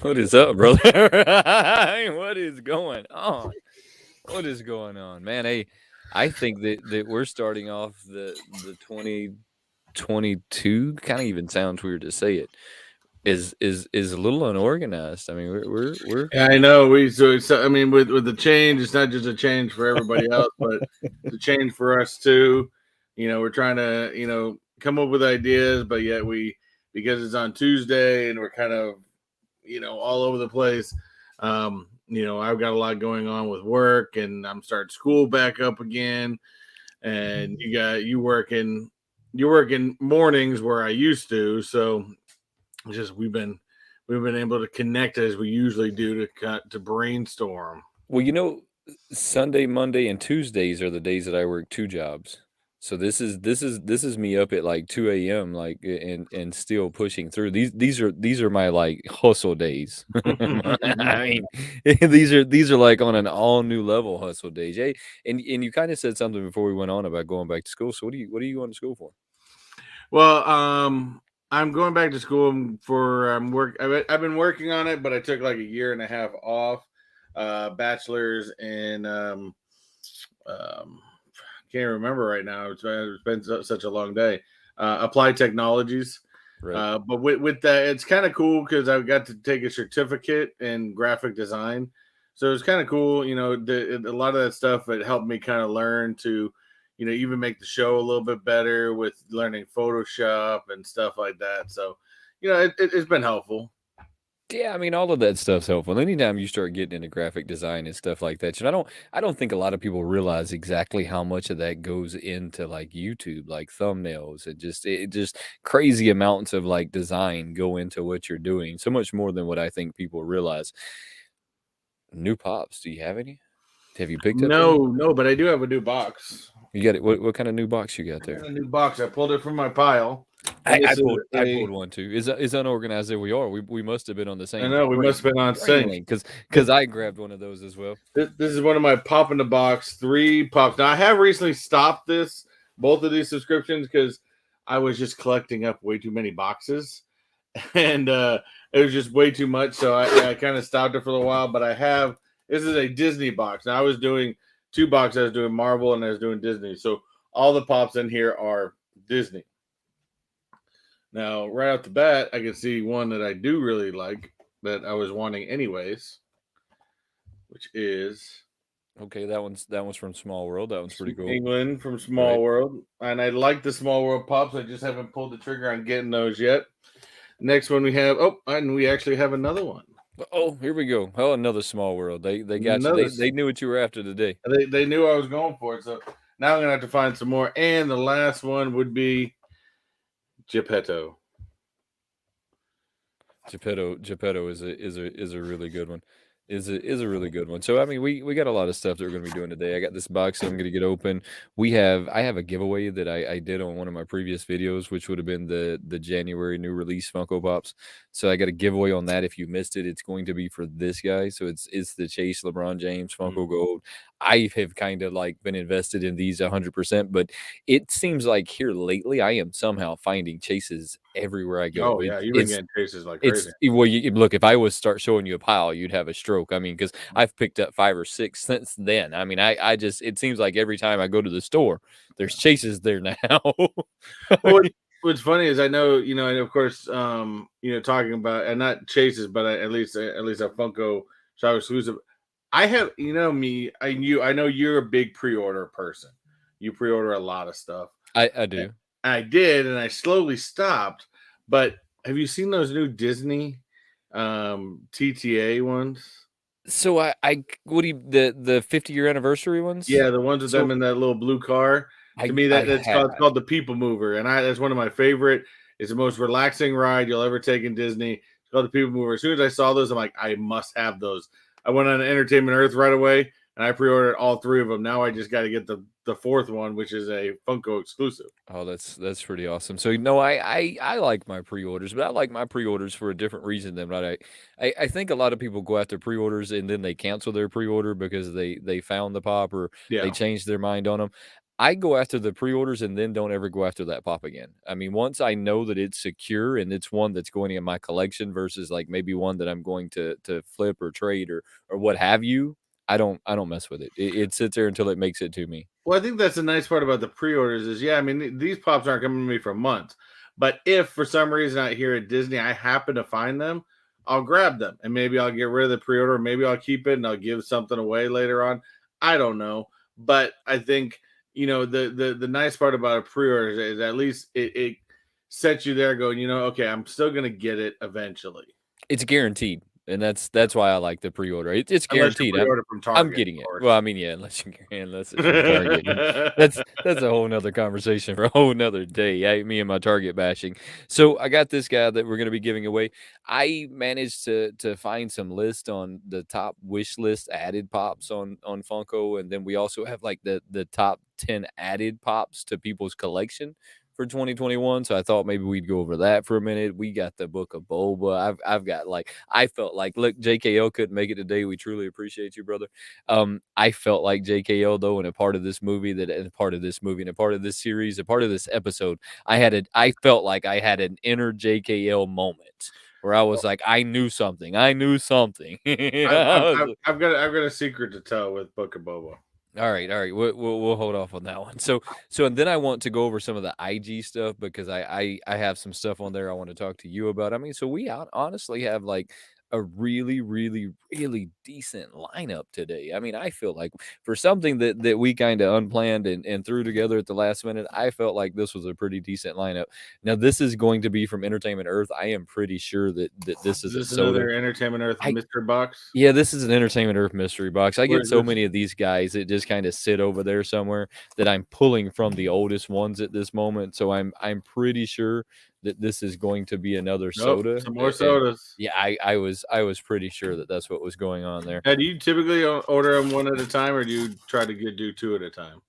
What is up, brother? What is going on? What is going on, man? Hey, I think that we're starting off the 2022. Kind of even sounds weird to say it. Is a little unorganized. I mean, we're Yeah, I know. So I mean, with the change, it's not just a change for everybody else, but it's a change for us too. We're trying to come up with ideas, but yet because it's on Tuesday and we're kind of all over the place. I've got a lot going on with work, and I'm starting school back up again. And you're working mornings where I used to, so just we've been able to connect as we usually do to brainstorm. well, Sunday, Monday, and Tuesdays are the days that I work 2 jobs. So this is me up at like 2 a.m. like and still pushing through. These are my like hustle days. I mean, these are like on an all new level hustle days. Hey, and you kind of said something before we went on about going back to school. So what are you going to school for? Well, I'm going back to school for work. I've been working on it, but I took like a year and a half off. Bachelor's in can't remember right now. It's been such a long day. Applied technologies. Right. But with that, it's kind of cool because I got to take a certificate in graphic design. So it's kind of cool. A lot of that stuff, it helped me kind of learn to, even make the show a little bit better with learning Photoshop and stuff like that. So, it's been helpful. Yeah, I mean, all of that stuff's helpful. Anytime you start getting into graphic design and stuff like that, I don't think a lot of people realize exactly how much of that goes into like YouTube, like thumbnails, and just crazy amounts of like design go into what you're doing. So much more than what I think people realize. New pops, do you have any? Have you picked up any? No, but I do have a new box. You got it. What kind of new box you got I there? got a new box. I pulled it from my pile, I, and I this is pulled I a. pulled one too. Is unorganized as we are. We must have been on the I same know we must have been on train sync. link because I grabbed one of those as well. This is one of my pop in the box 3 pops. Now I have recently stopped both of these subscriptions because I was just collecting up way too many boxes, and it was just way too much. So I kind of stopped it for a while. But this is a Disney box. Now I was doing 2 boxes. I was doing Marvel and I was doing Disney. So all the pops in here are Disney. Now right off the bat, I can see one that I do really like that I was wanting anyways, which is Okay, that one's from Small World. That one's pretty cool. England from Small Right. World. And I like the Small World pops. I just haven't pulled the trigger on getting those yet. Next one we have, and we actually have another one. Oh, here we go. Oh, another Small World. They got you. Another, They knew what you were after today. they knew I was going for it. So now I'm going to have to find some more. And the last one would be Geppetto. Geppetto is a really good one. Is a really good one. So I mean, we got a lot of stuff that we're gonna be doing today. I got this box that I'm gonna get open. I have a giveaway that I did on one of my previous videos, which would have been the January new release Funko Pops. So I got a giveaway on that. If you missed it, it's going to be for this guy. So it's the Chase LeBron James Funko Gold. I have kind of like been invested in these 100%, but it seems like here lately I am somehow finding Chases everywhere I go. Oh, yeah. You've been getting chases like crazy. Well, look, if I was start showing you a pile, you'd have a stroke. I mean, because I've picked up 5 or 6 since then. I mean, I just it seems like every time I go to the store, there's Chases there now. Well, what's funny is I know, and of course, talking about, and not chases, but at least a Funko shop exclusive. I have, me, I know you're a big pre-order person. You pre-order a lot of stuff. I do. I did, and I slowly stopped. But have you seen those new Disney TTA ones? So what do you the 50-year anniversary ones? Yeah, the ones with them in that little blue car. To me, I that's have. called the People Mover, and that's one of my favorite. It's the most relaxing ride you'll ever take in Disney. It's called the People Mover. As soon as I saw those, I'm like, I must have those. I went on Entertainment Earth right away, and I pre-ordered all 3 of them. Now I just got to get the 4th one, which is a Funko exclusive. Oh, that's pretty awesome. So I like my pre-orders, but I like my pre-orders for a different reason than what I think a lot of people go after pre-orders and then they cancel their pre-order because they found the pop or Yeah. they changed their mind on them. I go after the pre-orders and then don't ever go after that pop again. I mean, once I know that it's secure and it's one that's going in my collection versus like maybe one that I'm going to flip or trade or what have you, I don't mess with it. It sits there until it makes it to me. Well, I think that's the nice part about the pre-orders is, yeah, I mean, these pops aren't coming to me for months, but if for some reason out here at Disney I happen to find them, I'll grab them and maybe I'll get rid of the pre-order, maybe I'll keep it and I'll give something away later on. I don't know, but I think the nice part about a pre-order is at least it sets you there going, okay, I'm still gonna get it eventually, It's guaranteed, and that's why I like the pre-order. It's unless you guaranteed. pre-order from I'm Target, getting of it. Well, course. I mean, yeah, unless it's from Target, and that's a whole nother conversation for a whole nother day. Me and my Target bashing. So I got this guy that we're gonna be giving away. I managed to find some list on the top wish list added pops on Funko, and then we also have like the top 10 added pops to people's collection for 2021. So I thought maybe we'd go over that for a minute. We got the book of Boba. I've got like I felt like look, JKL couldn't make it today. We truly appreciate you, brother. I felt like JKL though, in a part of this movie that and a part of this movie and a part of this series, a part of this episode, I felt like I had an inner JKL moment where I was like, I knew something. I knew something. I've, I've, I was I've like, I've got a secret to tell with Book of Boba. all right. We'll hold off on that one. And then I want to go over some of the IG stuff because I have some stuff on there I want to talk to you about. I mean, so we honestly have like a really, really, really decent lineup today. I mean, I feel like for something that we kind of unplanned and threw together at the last minute, I felt like this was a pretty decent lineup. Now, this is going to be from Entertainment Earth. I am pretty sure that this Is is a this soda. another Entertainment Earth I mystery box? Yeah, this is an Entertainment Earth mystery box. I Where get is so this? many of these guys that just kind of sit over there somewhere that I'm pulling from the oldest ones at this moment. So I'm pretty sure that this is going to be another Nope, soda. some more And sodas. yeah, I was pretty sure that that's what was going on there. Now, do you typically order them one at a time, or do you try to do two at a time?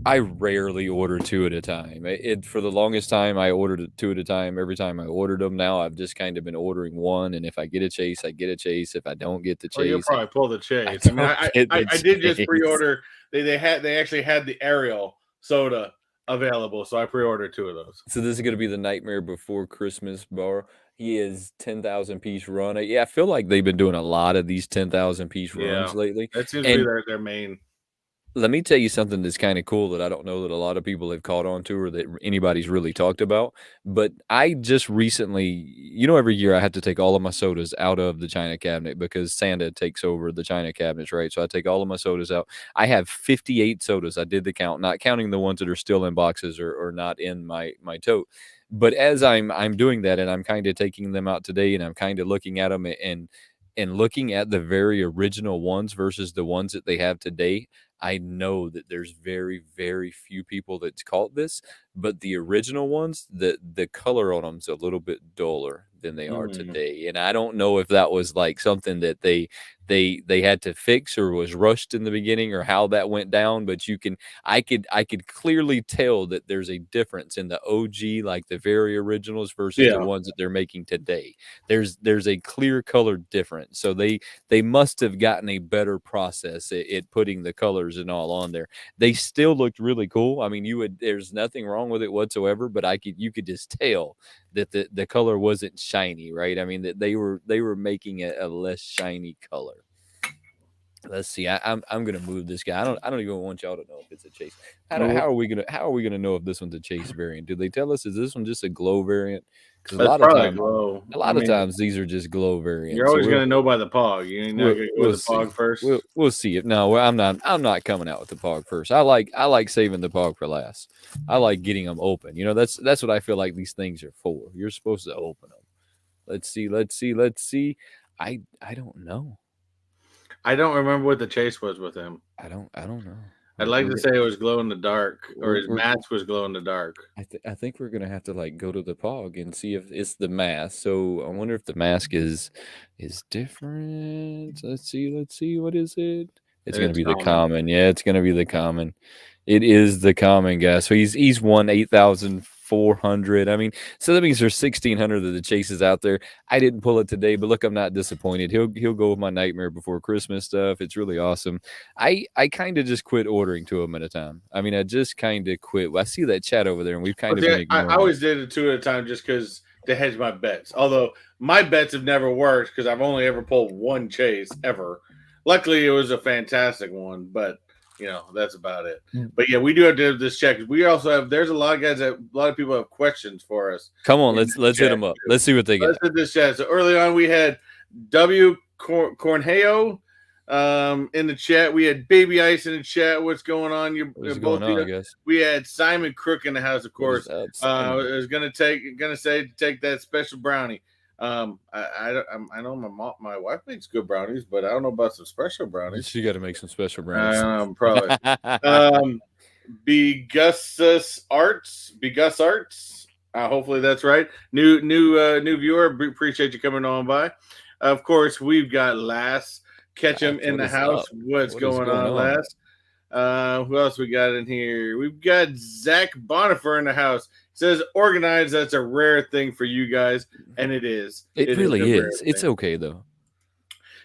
I rarely order two at a time. For the longest time I ordered it two at a time. Every time I ordered them, now I've just kind of been ordering one. And if I get a chase, I get a chase. If I don't get the Oh, you'll chase, probably pull the I chase. I mean, don't I get I, the I did just chase. pre-order. They actually had the Ariel soda available, so I pre-ordered two of those. So this is gonna be the Nightmare Before Christmas bar. He is 10,000 piece run. Yeah, I feel like they've been doing a lot of these 10,000 piece runs Yeah, lately. that seems to be And their main. let me tell you something that's kind of cool that I don't know that a lot of people have caught on to or that anybody's really talked about. But I just recently, every year I have to take all of my sodas out of the china cabinet because Santa takes over the china cabinets, right? So I take all of my sodas out. I have 58 sodas. I did the count, not counting the ones that are still in boxes or not in my tote. But as I'm doing that and I'm kind of taking them out today and I'm kind of looking at them and looking at the very original ones versus the ones that they have today, I know that there's very, very few people that's caught this, but the original ones, the color on them's a little bit duller than they are Mm, today. And I don't know if that was like something that they had to fix or was rushed in the beginning or how that went down, but I could clearly tell that there's a difference in the OG, like the very originals versus the yeah, ones that they're making today. There's a clear color difference. So they must have gotten a better process at putting the colors and all on there. They still looked really cool. I mean, there's nothing wrong with it whatsoever, but you could just tell that the color wasn't shiny, right? I mean that they were making a less shiny color. Let's see. I'm gonna move this guy. I don't even want y'all to know if it's a chase. well, How are we gonna know if this one's a chase variant? Do they tell us is this one just a glow variant? Because that's probably glow. a I lot of mean, times these are just glow you're variants. So always gonna know by the pog. You're not gonna go with we'll the pog see. first. We'll see it. No, I'm not coming out with the pog first. I like saving the pog for last. I like getting them open. That's what I feel like these things are for. You're supposed to open them. Let's see. Let's see. I don't know. I don't remember what the chase was with him. I don't know. I'd We're, like to we're, say it was glow in the dark, or his we're mask was glow in the dark. I think we're gonna have to like go to the pog and see if it's the mask. So I wonder if the mask is different. Let's see. Let's see. What is it? It's gonna It's be the common. common. Yeah, it's gonna be the common. It is the common guy. So he's won 8,000 400. I mean, so that means there's 1,600 of the chases out there. I didn't pull it today, but look, I'm not disappointed. He'll go with my Nightmare Before Christmas stuff. It's really awesome. I kind of just quit ordering 2 of them at a time. I mean, I just kind of quit. I see that chat over there, and we've kind But of been I ignoring it. always did it 2 at a time just because to hedge my bets. Although my bets have never worked because I've only ever pulled one chase ever. Luckily, it was a fantastic one, but that's about it. But yeah, we do have to have this check. We also have. There's a lot of guys that a lot of people have questions for us. Come on, In let's this hit chat them up. too. Let's see what they Let's got. hit this chat. So early on, we had W Corneo in the chat. We had Baby Ice in the chat. What's going on? What's Both going of you. on, guys? We had Simon Crook in the house, of What is course. up, I Simon? was gonna say take that special brownie. I know my wife makes good brownies, but I don't know about some special brownies. She got to make some special brownies. Probably. Begus Arts. Hopefully that's right. New viewer. Appreciate you coming on by. Of course, we've got Lass Ketchum in the house. Up? What's going on, Lass? Who else we got in here? We've got Zach Bonifer in the house. Says organized. That's a rare thing for you guys, and it is. It really is. is. It's okay though.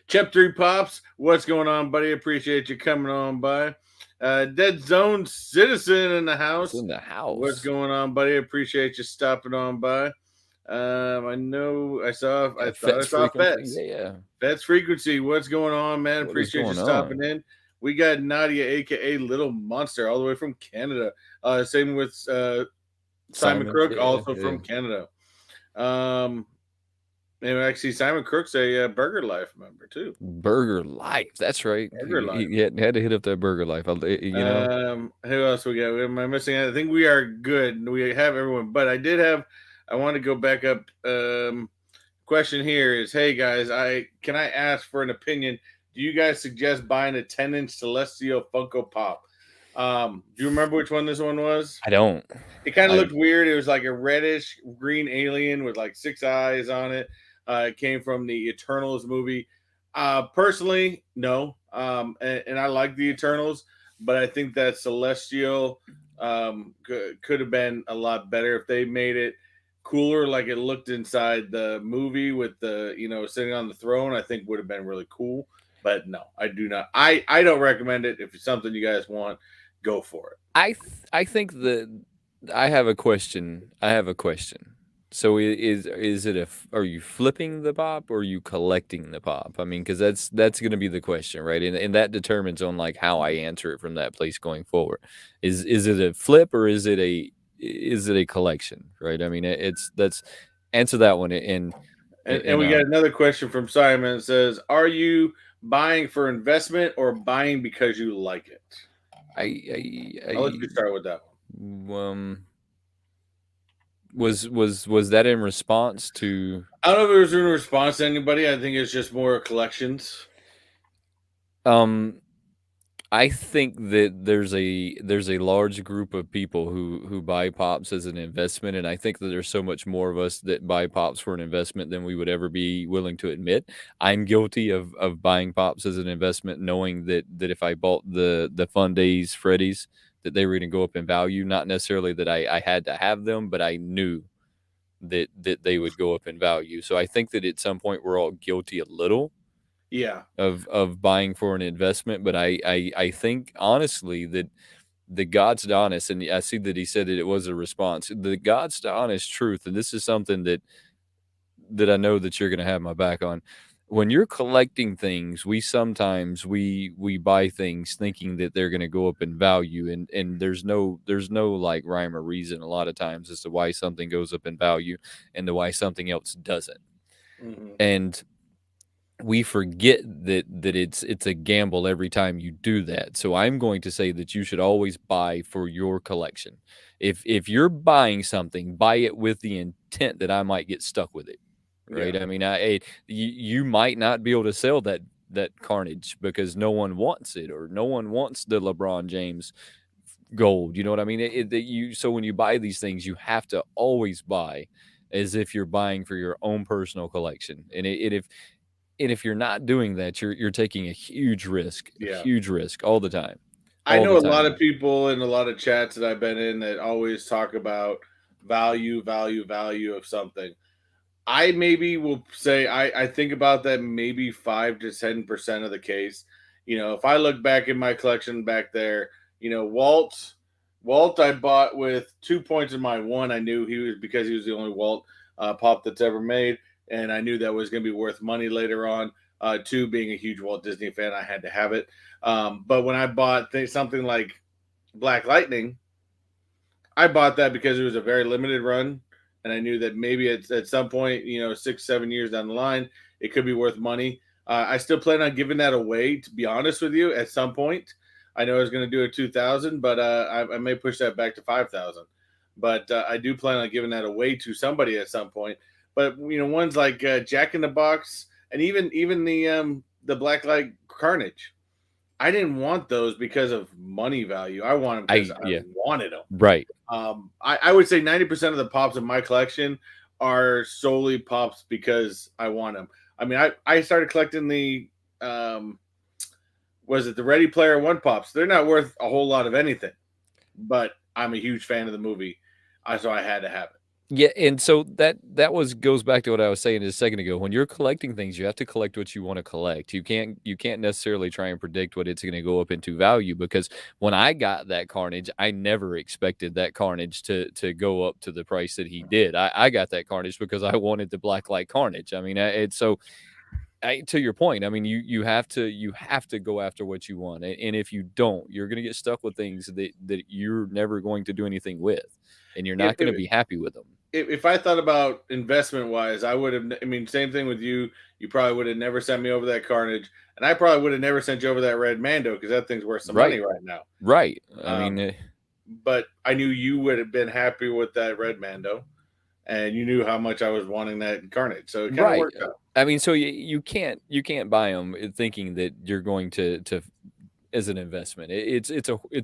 Chep 3 Pops, what's going on, buddy? Appreciate you coming on by. Dead Zone Citizen in the house. It's in the house. What's going on, buddy? Appreciate you stopping on by. I know I saw Fets. Yeah. Fets Frequency. What's going on, man? Appreciate you stopping in. We got Nadia, aka Little Monster, all the way from Canada. Same with Simon Crook, also from Canada. And actually, Simon Crook's a Burger Life member too. Burger Life, that's right. Burger Life. He had to hit up that Burger Life. Who else we got? Am I missing? I think we are good. We have everyone, but I want to go back up. Question here is, hey guys, can I ask for an opinion? Do you guys suggest buying a 10-inch Celestial Funko Pop? Do you remember which one this one was? I don't. It kind of looked weird. It was like a reddish green alien with like 6 eyes on it. It came from the Eternals movie. Personally, no. And I like the Eternals, but I think that Celestial could have been a lot better if they made it cooler, like it looked inside the movie with the sitting on the throne. I think would have been really cool. But no, I do not. I don't recommend it. If it's something you guys want, go for it. I think that I have a question. So is it are you flipping the pop or are you collecting the pop? I mean, because that's going to be the question, right? And that determines on like how I answer it from that place going forward. Is it a flip or is it a collection, right? I mean, that's answer that one. And we got another question from Simon. It says, "Are you buying for investment or buying because you like it?" I'll let you start with that one. Was that in response to? I don't know if it was in response to anybody. I think it's just more collections. I think that there's a large group of people who buy pops as an investment, and I think that there's so much more of us that buy pops for an investment than we would ever be willing to admit. I'm guilty of buying pops as an investment, knowing that if I bought the Fun Days Freddy's, that they were going to go up in value. Not necessarily that I had to have them, but I knew that they would go up in value. So I think that at some point we're all guilty a little. Yeah. Of buying for an investment, but I think honestly that the God's honest, and I see that he said that it was a response. The God's honest truth, and this is something that I know that you're going to have my back on. When you're collecting things, we sometimes we buy things thinking that they're going to go up in value, and there's no like rhyme or reason a lot of times as to why something goes up in value and to why something else doesn't. Mm-hmm. And we forget that it's a gamble every time you do that. So I'm going to say that you should always buy for your collection. If you're buying something, buy it with the intent that I might get stuck with it, right? Yeah. I mean, you might not be able to sell that Carnage because no one wants it, or no one wants the LeBron James gold. You know what I mean? So when you buy these things, you have to always buy as if you're buying for your own personal collection. And if you're not doing that, you're taking a huge risk, all the time. I know a lot of people in a lot of chats that I've been in that always talk about value, value of something. I maybe will say I think about that maybe 5 to 10% of the case. If I look back in my collection back there, Walt I bought with 2 points in mind. One, I knew he was because he was the only Walt pop that's ever made, and I knew that was going to be worth money later on. Two, being a huge Walt Disney fan, I had to have it. But when I bought something like Black Lightning, I bought that because it was a very limited run, and I knew that maybe at some point, 6, 7 years down the line, it could be worth money. I still plan on giving that away. To be honest with you, at some point, I know I was going to do a 2,000, but I may push that back to 5,000. But I do plan on giving that away to somebody at some point. But ones like Jack in the Box, and even the Blacklight Carnage. I didn't want those because of money value. I want them because I Yeah, wanted them. right. I would say 90% of the pops in my collection are solely pops because I want them. I mean, I started collecting the was it the Ready Player One pops? They're not worth a whole lot of anything, but I'm a huge fan of the movie, so I had to have it. Yeah, and so that goes back to what I was saying a second ago. When you're collecting things, you have to collect what you want to collect. You can't necessarily try and predict what it's going to go up into value, because when I got that Carnage, I never expected that Carnage to go up to the price that he did. I got that Carnage because I wanted the Blacklight Carnage. I mean, it's so to your point. I mean, you have to go after what you want, and if you don't, you're going to get stuck with things that you're never going to do anything with, and you're If, not going to be happy with them. if I thought about investment wise, I would have. I mean, same thing with you. You probably would have never sent me over that Carnage, and I probably would have never sent you over that Red Mando because that thing's worth some Right. money right now. Right. I mean, Um, but I knew you would have been happy with that Red Mando, and you knew how much I was wanting that Carnage, so it kind of right. worked out. I mean, so you can't buy them thinking that you're going to as an investment. It's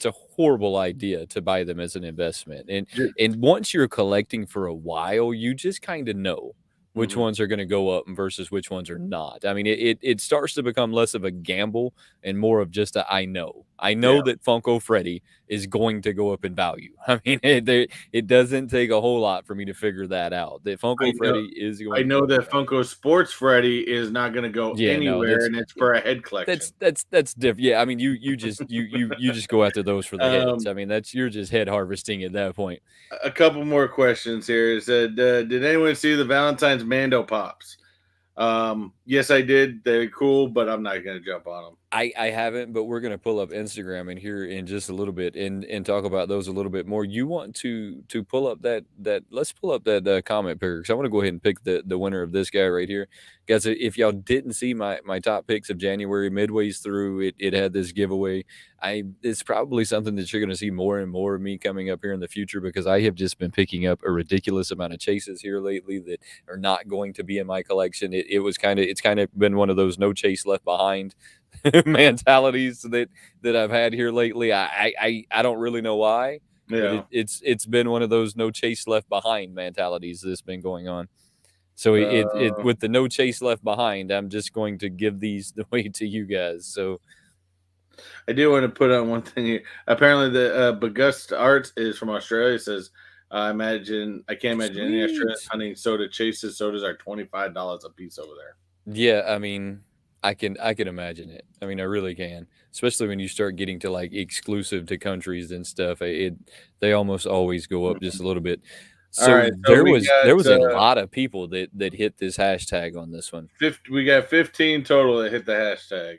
a horrible idea to buy them as an investment. And once you're collecting for a while, you just kind of know which Mhm. ones are going to go up versus which ones are not. I mean, it starts to become less of a gamble and more of just a I know. I Yeah. know that Funko Freddy is going to go up in value. I mean, it doesn't take a whole lot for me to figure that out. That I Funko know. Freddy is I going to go know up in that value. Funko Sports Freddy is not going to go Yeah, no, anywhere, and it's for a head collection. that's different. Yeah, I mean, you just go after those for the heads. Um, I mean, you're just head harvesting at that point. a couple more questions here. It said, did anyone see the Valentine's Mando pops? Yes, I did. They're cool, but I'm not going to jump on them. I haven't, but we're gonna pull up Instagram in here in just a little bit and talk about those a little bit more. You want to pull up that let's pull up that comment picker, because I want to go ahead and pick the winner of this guy right here, guys. If y'all didn't see my top picks of January, midways through it had this giveaway. It's probably something that you're gonna see more and more of me coming up here in the future, because I have just been picking up a ridiculous amount of chases here lately that are not going to be in my collection. It's kind of been one of those no chase left behind mentalities that I've had here lately. I don't really know why, but Yeah. it's been one of those no chase left behind mentalities that's been going on. So it Uh, with the no chase left behind, I'm just going to give these away to you guys. So I do want to put on one thing here. Apparently, the Bagust Arts is from Australia. It says, I can't imagine any Australian sweet. hunting soda chases. Sodas are $25 a piece over there. Yeah, I mean, I can imagine it. I mean, I really can, especially when you start getting to like exclusive to countries and stuff. They almost always go up just a little bit. All So right, so there was a lot of people that hit this hashtag on this one. we got 15 total that hit the hashtag.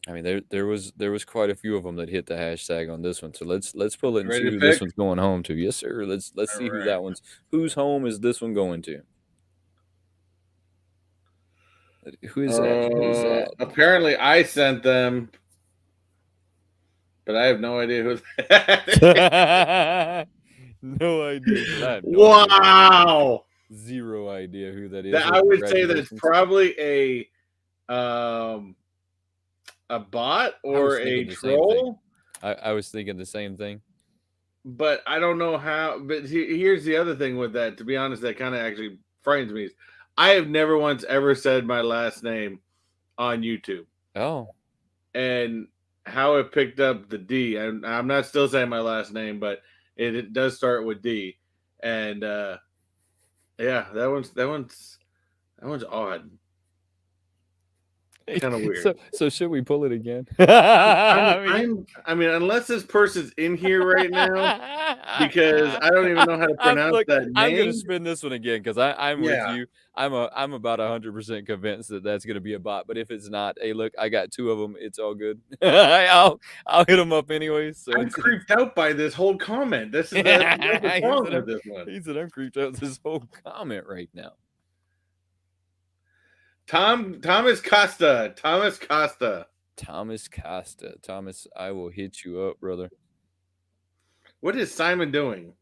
I mean, there was quite a few of them that hit the hashtag on this one. So let's pull it and see Ready to who this pick? one's going home to. Yes, sir. Let's All see right. whose home is this one going to. Who is that? Who is that? Apparently, I sent them, but I have no idea who that is. No idea, dude. I have no idea who that is. Wow. Zero idea who that is. That Well, I would say that's congratulations. probably um a bot I was or a thinking the same thing. troll, I was thinking the same thing. but I don't know how. But here's the other thing with that. To be honest, that kind of actually frightens me. Is I have never once ever said my last name on YouTube, Oh, and how it picked up the D. And I'm not still saying my last name, but it does start with D. And yeah, that one's odd. Kind of weird. So should we pull it again? I'm, I mean, I mean, unless this person's in here right now, because I don't even know how to pronounce look, that I'm gonna name. spin this one again because I'm with Yeah, you. I'm about 100% convinced that that's gonna be a bot. But if it's not, hey, look, I got two of them. It's all good. I'll hit them up anyways. So I'm it's creeped out by this whole comment. This is that's the he problem said with this one. I'm creeped out this whole comment right now. Thomas Costa. Thomas Costa. Thomas Costa. Thomas, I will hit you up, brother. What is Simon doing?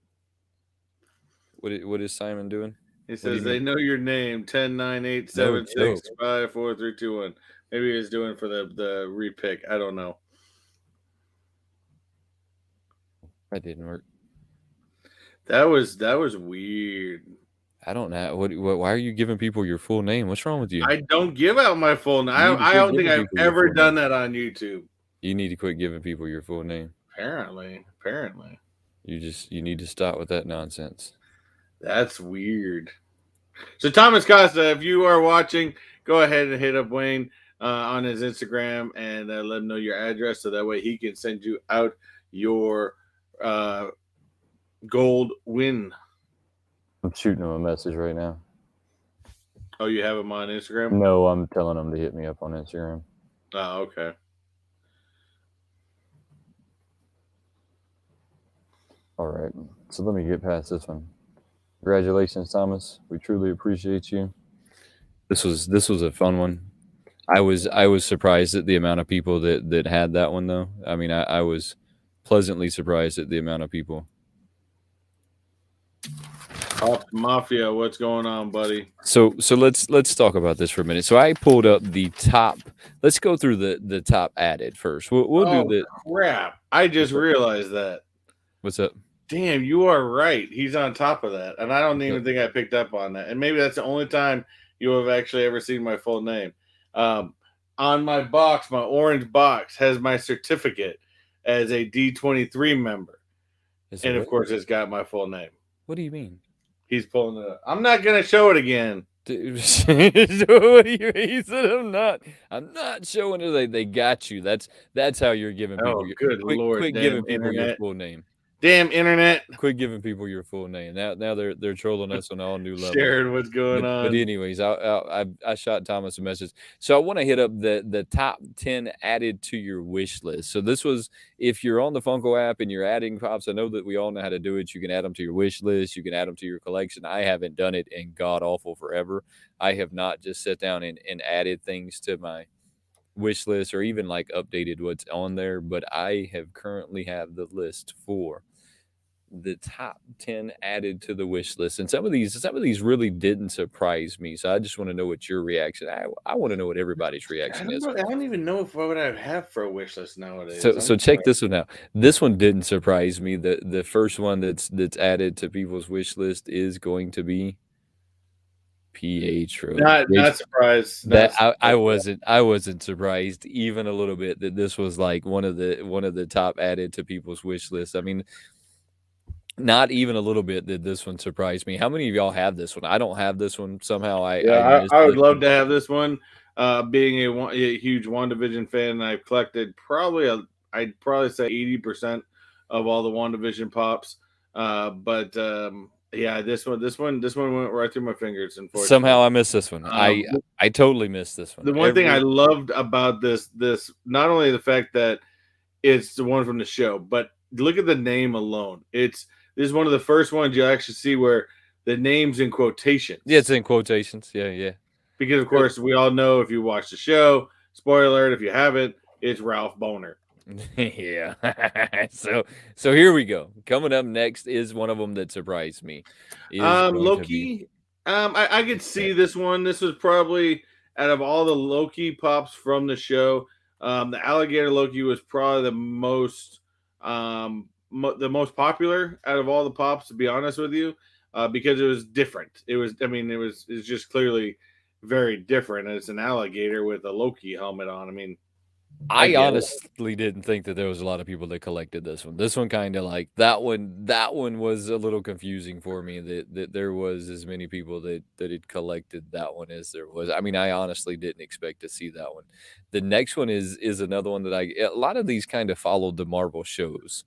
What is Simon doing? He What do says you they mean? know your name. 10, 9, 8, No 7, 6, joke. 5, 4, 3, 2, 1. Maybe he's doing for the repick. I don't know. That didn't work. That was weird. I don't know. Why are you giving people your full name? What's wrong with you? I don't give out my full name. You need to I quit don't think giving I've people your ever full done name. that on YouTube. You need to quit giving people your full name. Apparently. You need to stop with that nonsense. That's weird. So Thomas Costa, if you are watching, go ahead and hit up Wayne on his Instagram and let him know your address so that way he can send you out your gold win. I'm shooting him a message right now. Oh, you have him on Instagram? No, I'm telling him to hit me up on Instagram. Oh, okay. All right. So let me get past this one. Congratulations, Thomas. We truly appreciate you. This was a fun one. I was surprised at the amount of people that had that one though. I mean, I was pleasantly surprised at the amount of people. Off Mafia, what's going on, buddy? So let's talk about this for a minute. So I pulled up the top. Let's go through the top added first. We'll do Oh the crap! I just realized that. what's up? Damn, you are right. He's on top of that, and I don't What's even up? think I picked up on that. And maybe that's the only time you have actually ever seen my full name. On my box, my orange box has my certificate as a D23 member, Is and it of what? course, it's got my full name. What do you mean? He's pulling it up. I'm not gonna show it again. Dude, what do you mean? He said I'm not showing it. They got you. That's how you're giving people Oh, your good lord, quit damn giving people your internet, full name. damn internet. Quit giving people your full name. Now they're trolling us on all new levels. Sharon, what's going But on? anyways, I shot Thomas a message. So I want to hit up the top 10 added to your wish list. So this was if you're on the Funko app and you're adding pops. I know that we all know how to do it. You can add them to your wish list. You can add them to your collection. I haven't done it in god awful forever. I have not just sat down and added things to my wish list or even like updated what's on there. But I have currently have the list for the top 10 added to the wish list, and some of these really didn't surprise me, so I just want to know what your reaction. I want to know what everybody's I reaction don't is. know. I don't even know if what I have for a wish list nowadays. So check this one out. This one didn't surprise me. The first one that's added to people's wish list is going to be Pietro. Not surprised. That I wasn't surprised even a little bit that this was like one of the top added to people's wish list. I mean, not even a little bit did this one surprise me. How many of y'all have this one? I don't have this one. Somehow I Yeah, missed I would this love one. to have this one. Being a huge WandaVision fan, I've collected I'd probably say 80% of all the WandaVision pops. But yeah, this one went right through my fingers. Unfortunately, Somehow I missed this one. um, I totally missed this one. the one thing I loved about this not only the fact that it's the one from the show, but look at the name alone. This is one of the first ones you actually see where the name's in quotations. Yeah, it's in quotations. Yeah. Because of course we all know if you watch the show, spoiler alert, if you haven't, it's Ralph Boner. Yeah. So here we go. Coming up next is one of them that surprised me. Is going to be Loki. I could see this one. This was probably out of all the Loki pops from the show. The alligator Loki was probably the most popular out of all the pops, to be honest with you, because it was different. It's just clearly very different. And it's an alligator with a Loki helmet on. I mean, I I get it. honestly didn't think that there was a lot of people that collected this one. This one kinda like that one was a little confusing for me that there was as many people that had collected that one as there was. I mean, I honestly didn't expect to see that one. The next one is another one that a lot of these kinda followed the Marvel shows.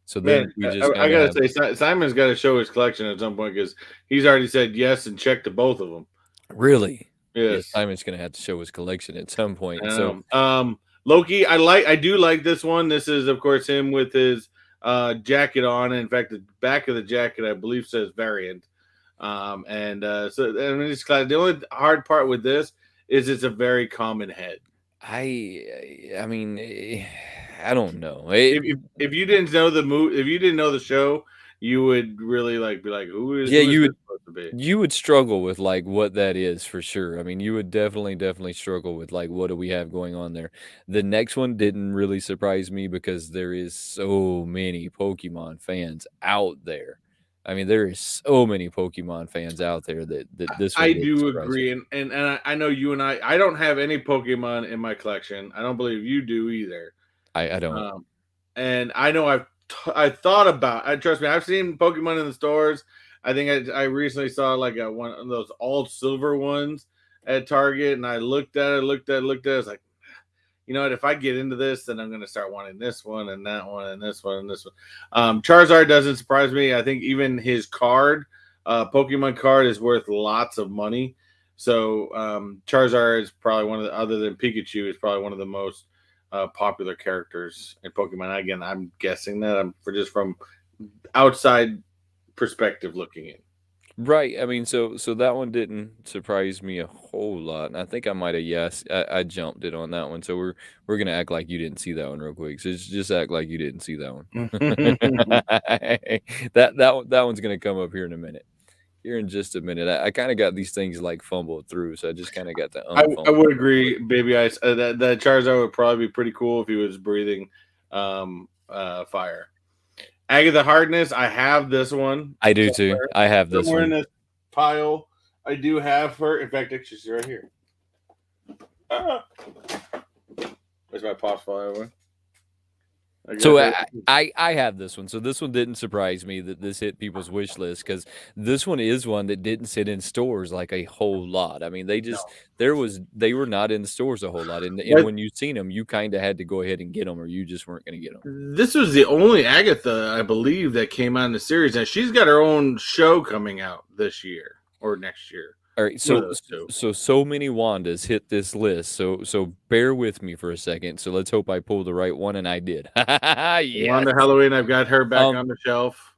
So Man, then we I, just I kinda gotta have say, Simon's got to show his collection at some point because he's already said yes and checked to both of them. really? Yeah, Yes. Simon's gonna have to show his collection at some point. So Loki, I do like this one. This is, of course, him with his jacket on. In fact, the back of the jacket, I believe, says variant. So I mean, it's kind of, the only hard part with this is it's a very common head. I mean, I don't know. It If you didn't know the if you didn't know the show, you would really like be like, yeah, who is this supposed to be? you would struggle with, like, what that is for sure. I mean, you would definitely struggle with, like, what do we have going on there? The next one didn't really surprise me because there is so many Pokemon fans out there. I mean, there is so many Pokemon fans out there that this I one didn't do surprise me. agree, and I know you and I don't have any Pokemon in my collection. I don't believe you do either. I don't. Um, and I know I thought about. I trust me. I've seen Pokemon in the stores. I think I recently saw like a one of those all silver ones at Target, and I looked at it. I was like, you know what? If I get into this, then I'm going to start wanting this one and that one and this one and this one. Charizard doesn't surprise me. I think even his card, Pokemon card, is worth lots of money. So Charizard is probably one of the, other than Pikachu, is probably one of the most popular characters in Pokemon. Again, I'm guessing that I'm for just from outside perspective looking in. Right. I mean, so that one didn't surprise me a whole lot. And I think I might have yes, I jumped it on that one. So we're gonna act like you didn't see that one real quick. So just act like you didn't see that one. That one's gonna come up here in a minute. Here in just a minute. I kind of got these things like fumbled through, so I just kind of got to I unfumble would them real quick. agree, Baby Ice. That Charizard would probably be pretty cool if he was breathing fire. Agatha Hardness, I have this one I do too. I have this somewhere in one. this pile. I do have her. In fact, actually, she's right here. Ah. Where's my pop fly over? I got So her. I have this one. So this one didn't surprise me that this hit people's wish list because this one is one that didn't sit in stores like a whole lot. I mean, No. they were not in the stores a whole lot, and But when you seen them, you kind of had to go ahead and get them, or you just weren't going to get them. this was the only Agatha, I believe, that came out in the series, and she's got her own show coming out this year or next year. All right, One of so those two. so many Wandas hit this list. So bear with me for a second. So let's hope I pulled the right one, and I did. Yes. Wanda Halloween, I've got her back Um, on the shelf.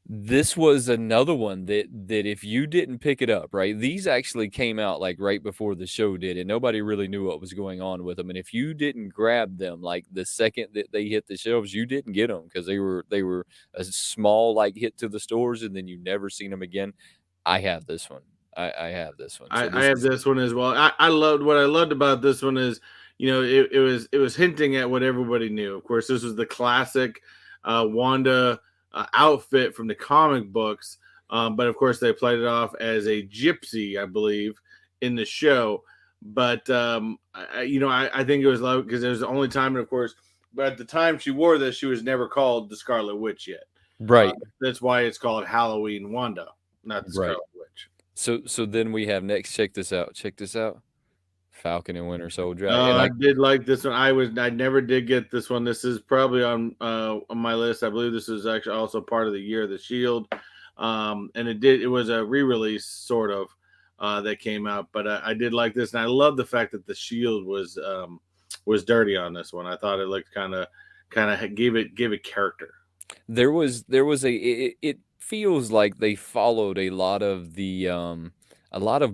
this was another one that if you didn't pick it up, right? These actually came out like right before the show did, and nobody really knew what was going on with them. And if you didn't grab them, like the second that they hit the shelves, you didn't get them because they were a small like hit to the stores, and then you never seen them again. I have this one. I have this one. So I this have is this one as well. I loved what I loved about this one is, you know, it was hinting at what everybody knew. Of course, this was the classic Wanda outfit from the comic books, but of course they played it off as a gypsy, I believe, in the show. But you know, I think it was low because it was the only time, and of course, but at the time she wore this, she was never called the Scarlet Witch yet. right, That's why it's called Halloween Wanda, not the right. Scarlet Witch. So then we have next. Check this out. Check this out. Falcon and Winter Soldier. And I I did like this one. I never did get this one. This is probably on my list. I believe this is actually also part of the Year of the Shield. And it was a re-release sort of that came out, but I did like this, and I love the fact that the shield was dirty on this one. I thought it looked kind of gave it character. there was it feels like they followed a lot of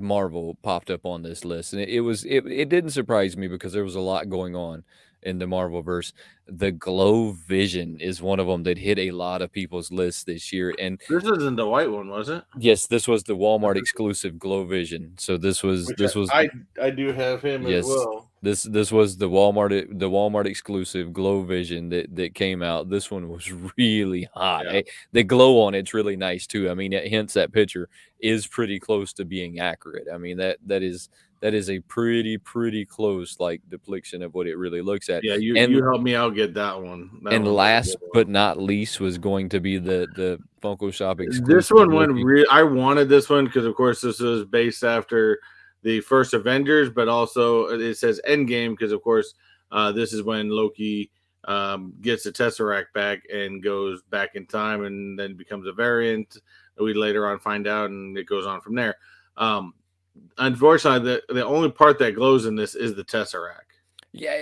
Marvel popped up on this list, and it didn't surprise me because there was a lot going on in the Marvel verse. The Glow Vision is one of them that hit a lot of people's lists this year, and This isn't the white one, was it? yes, this was the Walmart exclusive Glow Vision. So this was Which this was I do have him as yes. well. This was the Walmart exclusive Glow Vision that came out. This one was really hot. Yeah. The glow on it's really nice too. I mean, hence that picture is pretty close to being accurate. I mean, that is a pretty close, like, depiction of what it really looks at. Yeah, you And helped me out get that one. That and one was a last good one. but not least was going to be the Funko Shop This exclusive one went Loki. real. I wanted this one because, of course, this was based after the first Avengers, but also it says Endgame because, of course, this is when Loki gets the Tesseract back and goes back in time, and then becomes a variant. We later on find out, and it goes on from there. Um, Unfortunately, the only part that glows in this is the Tesseract. Yeah,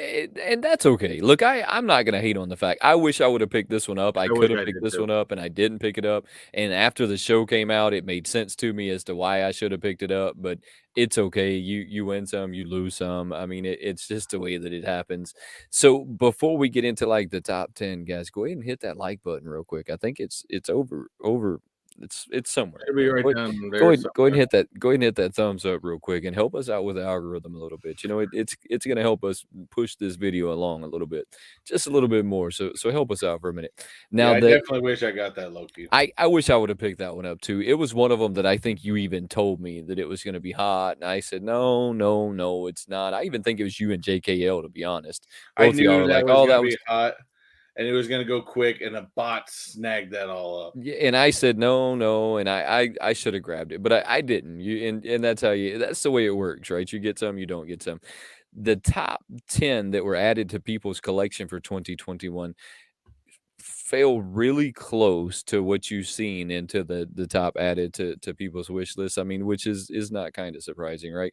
and that's okay. Look, I'm not gonna hate on the fact. I wish I would have picked this one up. I I could wish have I picked did this too. one up, and I didn't pick it up. And after the show came out, it made sense to me as to why I should have picked it up. But it's okay. You win some, you lose some. I mean, it's just the way that it happens. So before we get into like the top 10, guys, go ahead and hit that like button real quick. I think it's over. It's somewhere. It'll be right down Go there ahead go ahead and somewhere. hit that go ahead and hit that thumbs up real quick and help us out with the algorithm a little bit. You know, it's gonna help us push this video along a little bit, just a little bit more. So help us out for a minute. Yeah, Now I the definitely wish I got that Loki. I wish I would have picked that one up too. It was one of them that I think you even told me that it was gonna be hot, and I said, "No, no, no, it's not." I even think it was you and JKL, to be honest. I Both of y'all knew were that like, was "Oh, gonna that be was." hot, and it was gonna go quick, and a bot snagged that all up. Yeah, and I said, "No, no," and I should have grabbed it, but I didn't. And that's how that's the way it works, right? You get some, you don't get some. The top 10 that were added to people's collection for 2021 fell really close to what you've seen into the top added to people's wish list. I mean, which is not kind of surprising, right?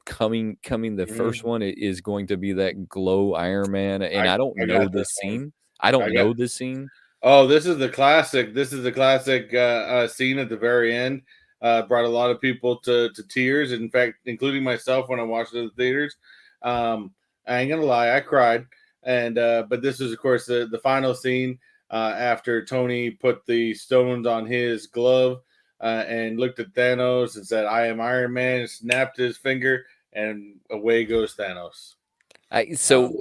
Coming the first Mhm. one is going to be that glow Iron Man, and I I don't I know got this this one. scene. I I don't got know this scene. Oh, this is the classic. This is the classic scene at the very end. Brought a lot of people to tears. In fact, including myself when I watched it in the theaters. I ain't gonna lie, I cried. And but this is, of course, the final scene after Tony put the stones on his glove and looked at Thanos and said, "I am Iron Man." And snapped his finger, and away goes Thanos. I Um, so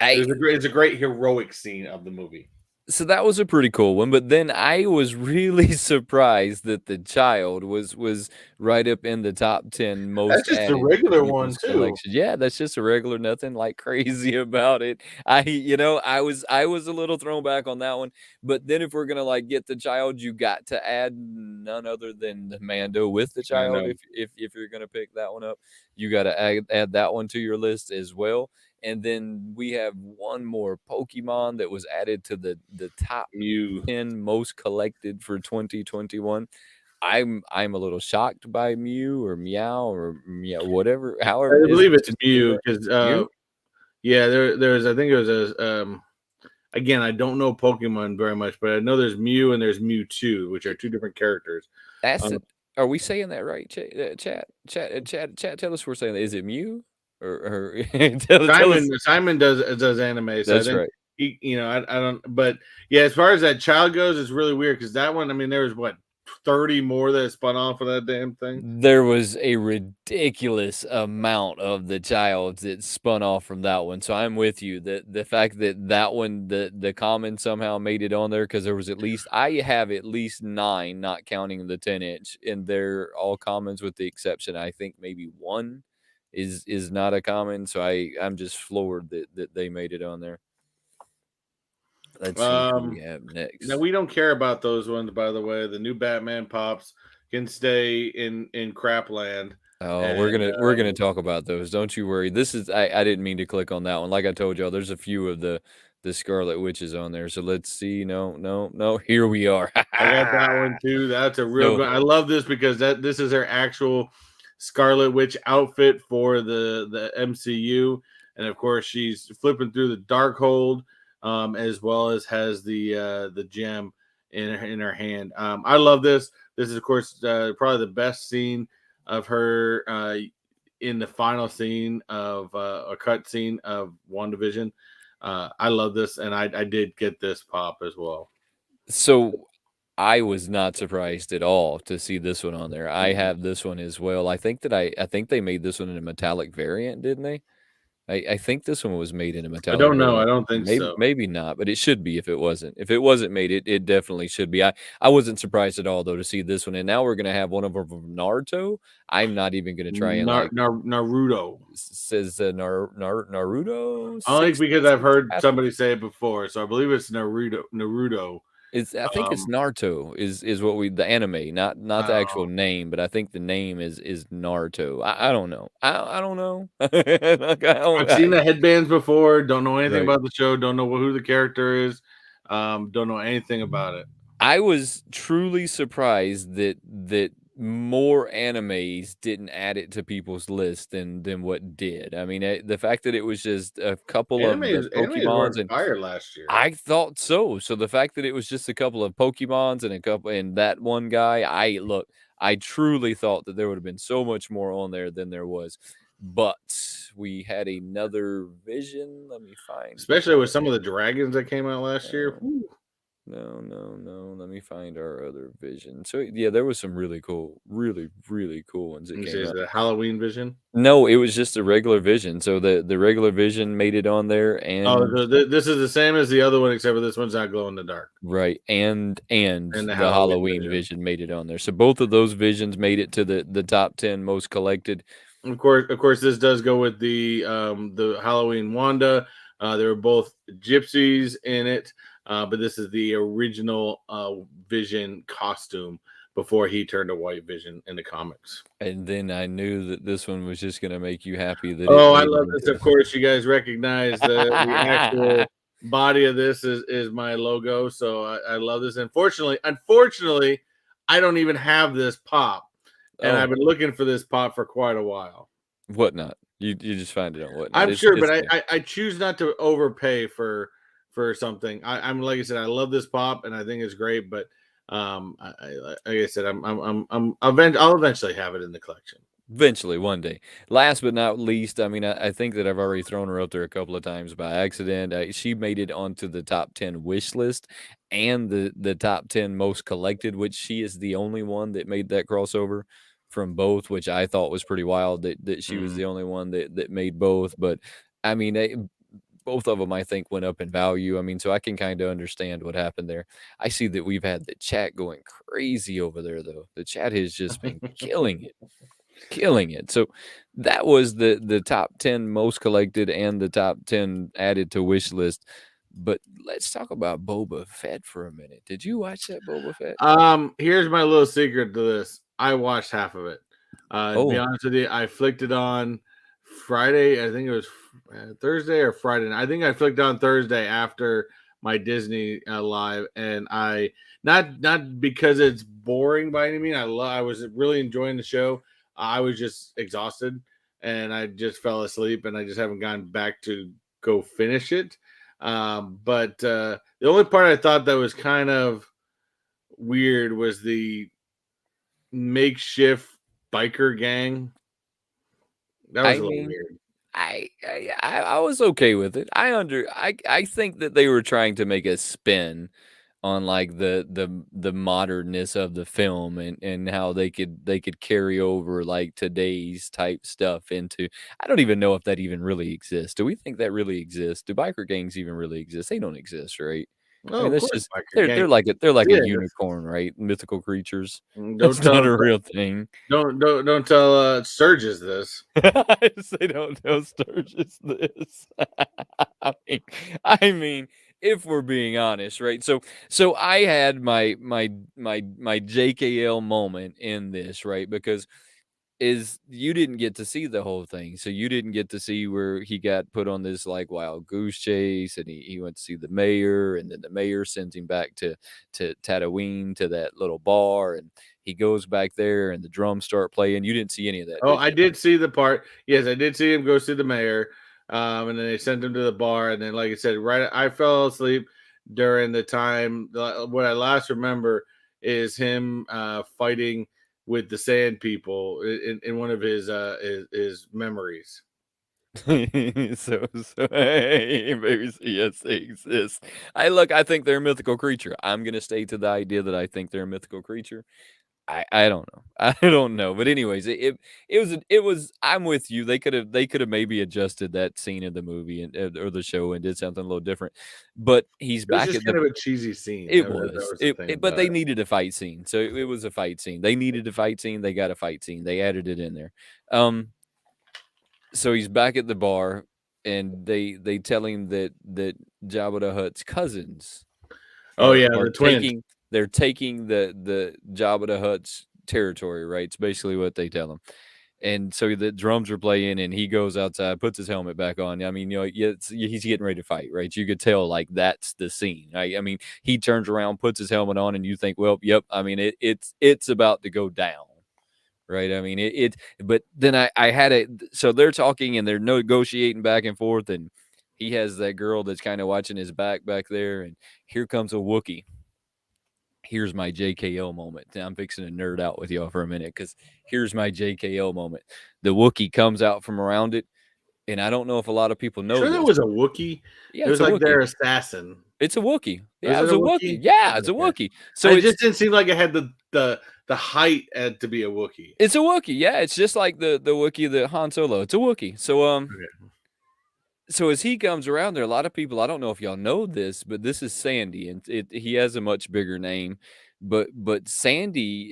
I it's a great heroic scene of the movie. So that was a pretty cool one, but then I was really surprised that the child was right up in the top 10 That's most just a added to regular one people's too. collection. Yeah, that's just a regular, nothing like crazy about it. I was a little thrown back on that one, but then if we're gonna like get the child, you got to add none other than the Mando with the I child. know. If you're gonna pick that one up, you got to add that one to your list as well. And then we have one more Pokemon that was added to the top You 10 most collected for 2021. I'm a little shocked by Mew or Meow or Meow, whatever, however I it is believe that it's you say Mew that. because Mew? yeah, there's I think it was a again, I don't know Pokemon very much, but I know there's Mew and there's Mewtwo, which are two different characters. That's Um, it. Are we saying that right? Chat, tell us if we're saying that. Is it Mew? Or tell us. Simon does anime, so I That's think right. I don't, but yeah, as far as that child goes, it's really weird because that one, I mean, there was what 30 more that spun off of that damn thing. There was a ridiculous amount of the childs that spun off from that one, so I'm with you. The fact that that one, the common somehow made it on there because there was at least I have at least 9, not counting the 10-inch, and they're all commons with the exception, I think maybe 1 is not a common, so I'm just floored that they made it on there. Let's see who we Um, have Now next. we don't care about those ones, by the way. The new Batman pops can stay in crapland, Oh, and we're gonna talk about those. Don't you worry. This is I didn't mean to click on that one. Like I told y'all, there's a few of the Scarlet Witches on there. So let's see. No, no, no. Here we are. I got that one too. That's a real So good. I love this because this is her actual Scarlet Witch outfit for the MCU, and of course she's flipping through the Darkhold, as well as has the gem in her hand. I love this. This is of course probably the best scene of her in the final scene of a cut scene of WandaVision. I love this, and I did get this pop as well. so I was not surprised at all to see this one on there. I Mhm. have this one as well. I think they made this one in a metallic variant, didn't they? I think this one was made in a I metallic don't know. gray. I don't think Maybe so. maybe not, but it should be if it wasn't. If it wasn't made, it definitely should be. I wasn't surprised at all though to see this one, and now we're gonna have one of them from Naruto. I'm not even gonna try and like Naruto. says Naruto Only six because I've six heard path. somebody say it before, so I believe it's Naruto. Naruto. Is I think it's Um, Naruto is what we the anime, not the uh, actual name, but I think the name is Naruto. I don't know. I don't know. Like, I I've don't, seen the headbands before. Don't know anything right. about the show. Don't know who the character is. Don't know anything about it. I was truly surprised that more animes didn't add it to people's list than what did. I mean, the fact that it was just a couple of the Animes Pokemons, weren't and fire last year. I thought so. So the fact that it was just a couple of Pokemons and a couple and that one guy, I truly thought that there would have been so much more on there than there was. But we had another vision. Let me find Especially with some our of the dragons that came out last year. no, Whew. no. Let me find our other vision. So yeah, there was some really cool, really cool ones Let that me see, came is out. it a Halloween vision? No, it was just a regular vision. So the regular vision made it on there, Oh, and this is the same as the other one, except for this one's not glow in the dark. right, and And the the Halloween Halloween vision. vision made it on there. So both of those visions made it to the top 10 most collected. Of course, this does go with the Halloween Wanda. They were both gypsies in it, but this is the original Vision costume before he turned a white Vision in the comics. And then I knew that this one was just gonna make you happy that it Oh, I made it love this. into Of course, you guys recognize the actual body of this is my logo, so I love this. Unfortunately, I don't even have this pop, and I've Oh, been looking for this pop for quite a while. Whatnot. You just find it on Whatnot. I'm sure, but It's I, there. I I choose not to overpay for something. I'm like I said, I love this pop and I think it's great, but like I said, I'll eventually have it in the collection. Eventually, one day. Last but not least, I mean, I think that I've already thrown her up there a couple of times by accident. She made it onto the top 10 wish list and the top 10 most collected, which she is the only one that made that crossover from both, which I thought was pretty wild that she was Mm. the only one that made both. But I mean, both of them, I think, went up in value. I mean, so I can kind of understand what happened there. I see that we've had the chat going crazy over there, though. The chat has just been killing it. Killing it. So that was the top 10 most collected and the top 10 added to wish list. But let's talk about Boba Fett for a minute. Did you watch that Boba Fett? Here's my little secret to this. I watched half of it. To be Oh, honest with you, I flicked it on Friday. I think it was Thursday or Friday. I think I flicked on Thursday after my Disney live, and I not because it's boring by any means. I was really enjoying the show. I was just exhausted, and I just fell asleep, and I just haven't gone back to go finish it. But the only part I thought that was kind of weird was the makeshift biker gang. That was I a little mean, weird. I was okay with it. I think that they were trying to make a spin on like the modernness of the film and how they could carry over like today's type stuff into. I don't even know if that even really exists. Do we think that really exists? Do biker gangs even really exist? They don't exist, right? I Oh, mean, of that's course, just biker gang. they're like a Yeah, unicorn, right? Mythical creatures. don't That's not tell, a real thing. don't tell Sturgis this. They don't know Sturgis this. I mean, I mean, if we're being honest, right? So I had my JKL moment in this, right? Because is you didn't get to see the whole thing. So you didn't get to see where he got put on this like wild goose chase and he went to see the mayor and then the mayor sends him back to Tatooine to that little bar and he goes back there and the drums start playing. You didn't see any of that, Oh, did I you? did see the part. Yes, I did see him go see the mayor, and then they sent him to the bar. And then, like I said, right, I fell asleep during the time. What I last remember is him fighting with the Sand People in one of his memories. So hey, maybe yes, they exist. I think they're a mythical creature. I'm gonna stay to the idea that I think they're a mythical creature. I don't know. I don't know. But anyways, it was. I'm with you. They could have maybe adjusted that scene in the movie or the show and did something a little different. But he's It was back just at the. kind of a cheesy scene. It That was was the thing but about they it. needed a fight scene, so it was a fight scene. They needed a fight scene. They got a fight scene. They added it in there. Um, so he's back at the bar, and they tell him that Jabba the Hutt's cousins Oh are yeah, are the twins. taking they're taking the Jabba the Hutt's territory, right? It's basically what they tell him. And so the drums are playing, and he goes outside, puts his helmet back on. I mean, yeah, he's getting ready to fight, right? You could tell, like, that's the scene. I mean, he turns around, puts his helmet on, and you think, well, yep. I mean, it's about to go down, right? I mean, But then I had it. So they're talking and they're negotiating back and forth, and he has that girl that's kind of watching his back there, and here comes a Wookiee. Here's my JKO moment. Now I'm fixing to nerd out with y'all for a minute because here's my JKO moment. The Wookiee comes out from around it, and I don't know if a lot of people know Sure, that this. was a Wookiee. Yeah, It it's was a like Wookiee. their assassin. It's a Wookiee. Yeah, Was it it was a a Wookiee. Wookiee? Yeah, it's a Okay. Wookiee. So It it's just didn't seem like it had the height to be a Wookiee. it's a Wookiee. Yeah, it's just like the Wookiee that Han Solo. It's a Wookiee. Okay. So as he comes around there, a lot of people, I don't know if y'all know this, but this is Sandy, and he has a much bigger name, but Sandy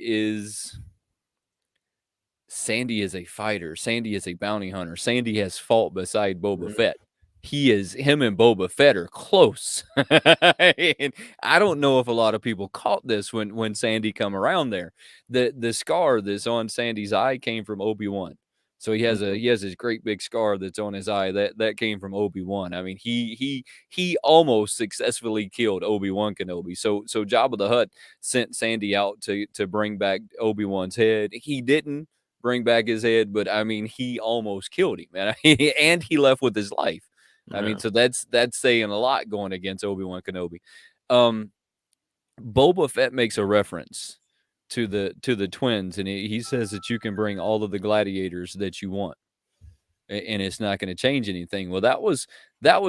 is a fighter. Sandy is a bounty hunter. Sandy has fought beside Boba Mhm. Fett. Him and Boba Fett are close. And I don't know if a lot of people caught this when Sandy come around there. The scar that's on Sandy's eye came from Obi-Wan. So Mhm. he has this great big scar that's on his eye that came from Obi-Wan. I mean, he almost successfully killed Obi-Wan Kenobi. So Jabba the Hutt sent Sandy out to bring back Obi-Wan's head. He didn't bring back his head, but I mean, he almost killed him, man. And he left with his life. I mean, Yeah. so that's saying a lot going against Obi-Wan Kenobi. Um, Boba Fett makes a reference to the twins, and he says that you can bring all of the gladiators that you want, and it's not going to change anything. Well, that was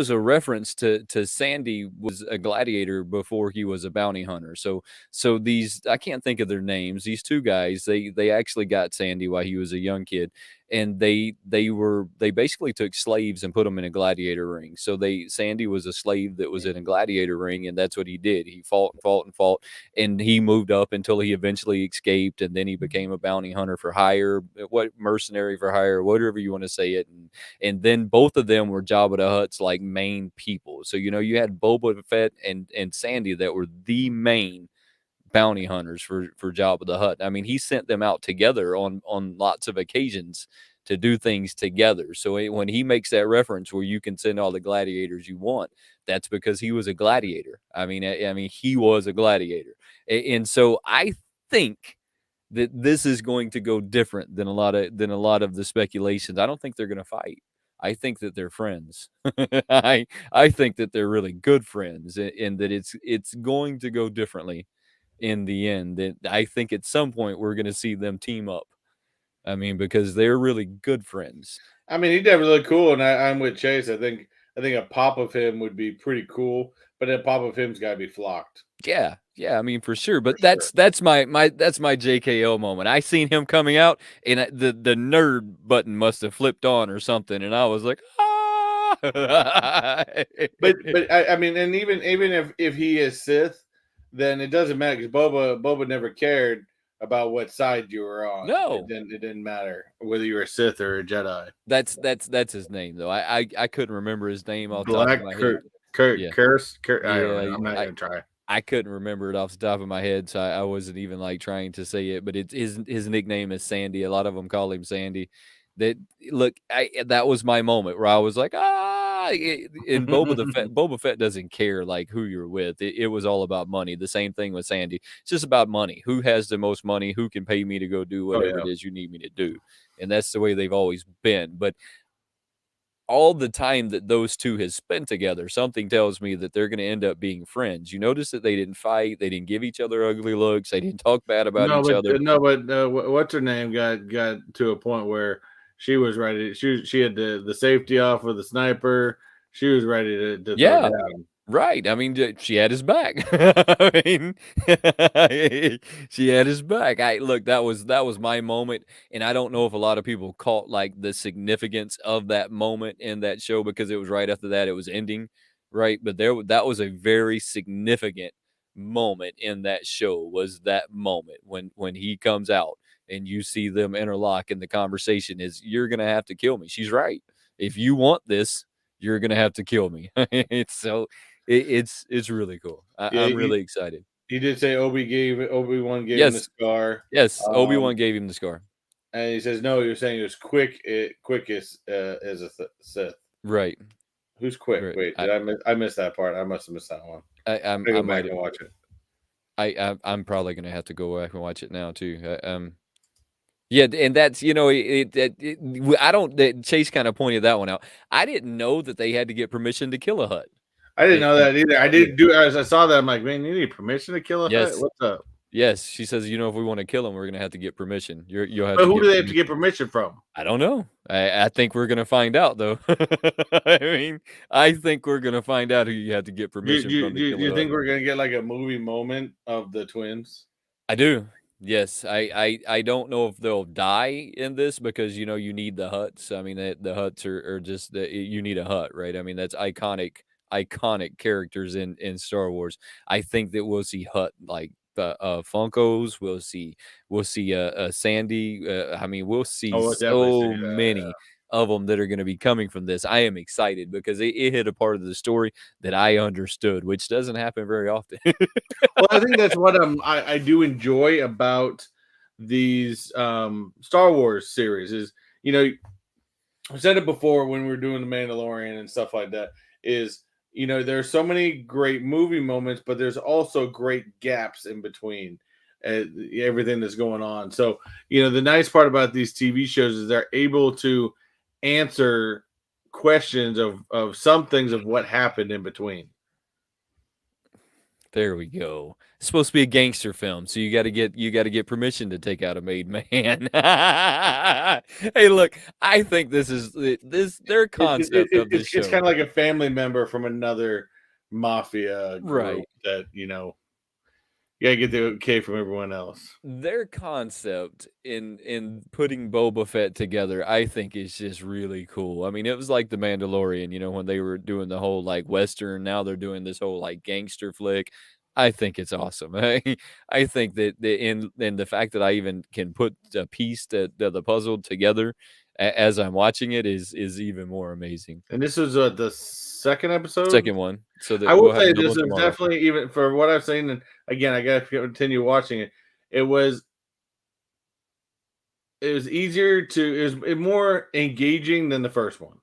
a reference to Sandy was a gladiator before he was a bounty hunter. So these, I can't think of their names. These two guys, they actually got Sandy while he was a young kid, and they basically took slaves and put them in a gladiator ring. So Sandy was a slave that was in a gladiator ring, and that's what he did. He fought and fought and fought, and he moved up until he eventually escaped, and then he became a bounty hunter for hire, what mercenary for hire, whatever you want to say it. And then both of them were Jabba the Hutt's like main people. So you had Boba Fett and Sandy that were the main bounty hunters for Jabba the Hutt. I mean, he sent them out together on lots of occasions to do things together. So when he makes that reference where you can send all the gladiators you want, that's because he was a gladiator. I mean, he was a gladiator, and so I think that this is going to go different than a lot of the speculations. I don't think they're going to fight. I think that they're friends. I think that they're really good friends, and that it's going to go differently in the end. That I think at some point we're going to see them team up. I mean, because they're really good friends. I mean, he definitely looked cool, and I'm with Chase. I think a pop of him would be pretty cool, but a pop of him's got to be flocked Yeah, yeah, I mean for sure. for But sure. that's my JKO moment. I seen him coming out, and the nerd button must have flipped on or something, and I was like, ah. But I mean, and even if he is Sith, then it doesn't matter because Boba never cared about what side you were on. No, It didn't matter whether you were a Sith or a Jedi. that's his name though. I couldn't remember his name off the top of Black my head. Kurt Yeah, Curse. I don't yeah. know. I'm not gonna try. I couldn't remember it off the top of my head, so I wasn't even like trying to say it. But it's his nickname is Sandy. A lot of them call him Sandy. That look, that was my moment where I was like, ah. And Boba Fett doesn't care like who you're with. It was all about money. The same thing with Sandy. It's just about money. Who has the most money? Who can pay me to go do Oh whatever yeah. it is you need me to do? And that's the way they've always been. But all the time that those two has spent together, something tells me that they're going to end up being friends. You notice that they didn't fight, they didn't give each other ugly looks, they didn't talk bad about No, each other. what's her name got to a point where she was ready. She had the safety off with the sniper. She was ready to throw Yeah, down. Right, I mean, she had his back. I mean, she had his back. I look, that was my moment, and I don't know if a lot of people caught, like, the significance of that moment in that show because it was right after that it was ending, right? But that was a very significant moment in that show, was that moment when he comes out and you see them interlock and the conversation is, "You're gonna have to kill me." She's right. "If you want this, you're gonna have to kill me." It's so it's really cool. Yeah, I'm really excited. he did say Obi-Wan gave him the Yes, scar. yes, Um, Obi-Wan gave him the scar. and he says, "No, you're saying it was quick. Quickest as a Sith. Right, Who's quick? right. Wait, did I miss? I missed that part. I must have missed that one. I I go back might have and watch it. I'm probably gonna have to go back and watch it now too. Yeah, and that's, you know, I don't that Chase kinda pointed that one out. I didn't know that they had to get permission to kill a Hut. I didn't know And that either. I yeah, did do as I saw that. I'm like, man, you need permission to kill a hut. yes, What's up? yes, she says, "You know, if we wanna kill him, we're gonna have to get permission. You'll have But to who do get they have to permission." get permission from? I don't know. I think we're gonna find out though. I mean, I think we're gonna find out who you have to get permission from to Do kill a you Hut. think we're gonna get like a movie moment of the twins? I do. Yes, I don't know if they'll die in this because, you know, you need the huts. I mean, the huts are just you need a hut, right? I mean, that's iconic characters in Star Wars. I think that we'll see hut like the Funkos. We'll see Sandy. I mean, we'll see Oh, we'll definitely see so that. many of them that are going to be coming from this. I am excited because it hit a part of the story that I understood, which doesn't happen very often. Well, I think that's what I do enjoy about these Star Wars series is, you know, I've said it before when we were doing the Mandalorian and stuff like that, is, you know, there's so many great movie moments, but there's also great gaps in between everything that's going on. So, you know, the nice part about these TV shows is they're able to answer questions of some things of what happened in between. There we go. It's supposed to be a gangster film, so you gotta get permission to take out a made man. Hey, look, I think this is this their concept of this It's kind show. of like a family member from another mafia group Right. that, you know, you gotta get the okay from everyone else. Their concept in putting Boba Fett together, I think is just really cool. I mean, it was like The Mandalorian, you know, when they were doing the whole like Western, now they're doing this whole like gangster flick. I think it's awesome. I think that in the fact that I even can put a piece to the puzzle together as I'm watching it is even more amazing. And this was the second episode. Second one, so I that will we'll have say another this one is tomorrow. definitely, even for what I've seen, and again, I gotta continue watching it. It was it was easier to it was more engaging than the first one.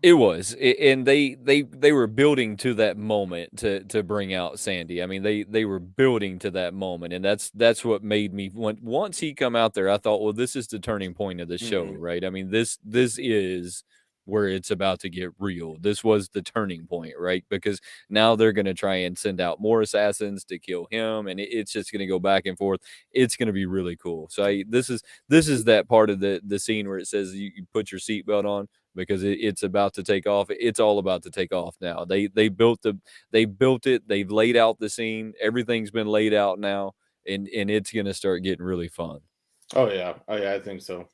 It was, and they were building to that moment to bring out Sandy. I mean, they were building to that moment, and that's what made me once he come out there, I thought, well, this is the turning point of the show, Mhm. right? I mean, this is where it's about to get real. This was the turning point, right? Because now they're gonna try and send out more assassins to kill him, and it's just gonna go back and forth. It's gonna be really cool. So this is that part of the scene where it says you put your seatbelt on because it's about to take off. It's all about to take off now. They built it. They've laid out the scene. Everything's been laid out now, and it's gonna start getting really fun. Oh yeah, I think so.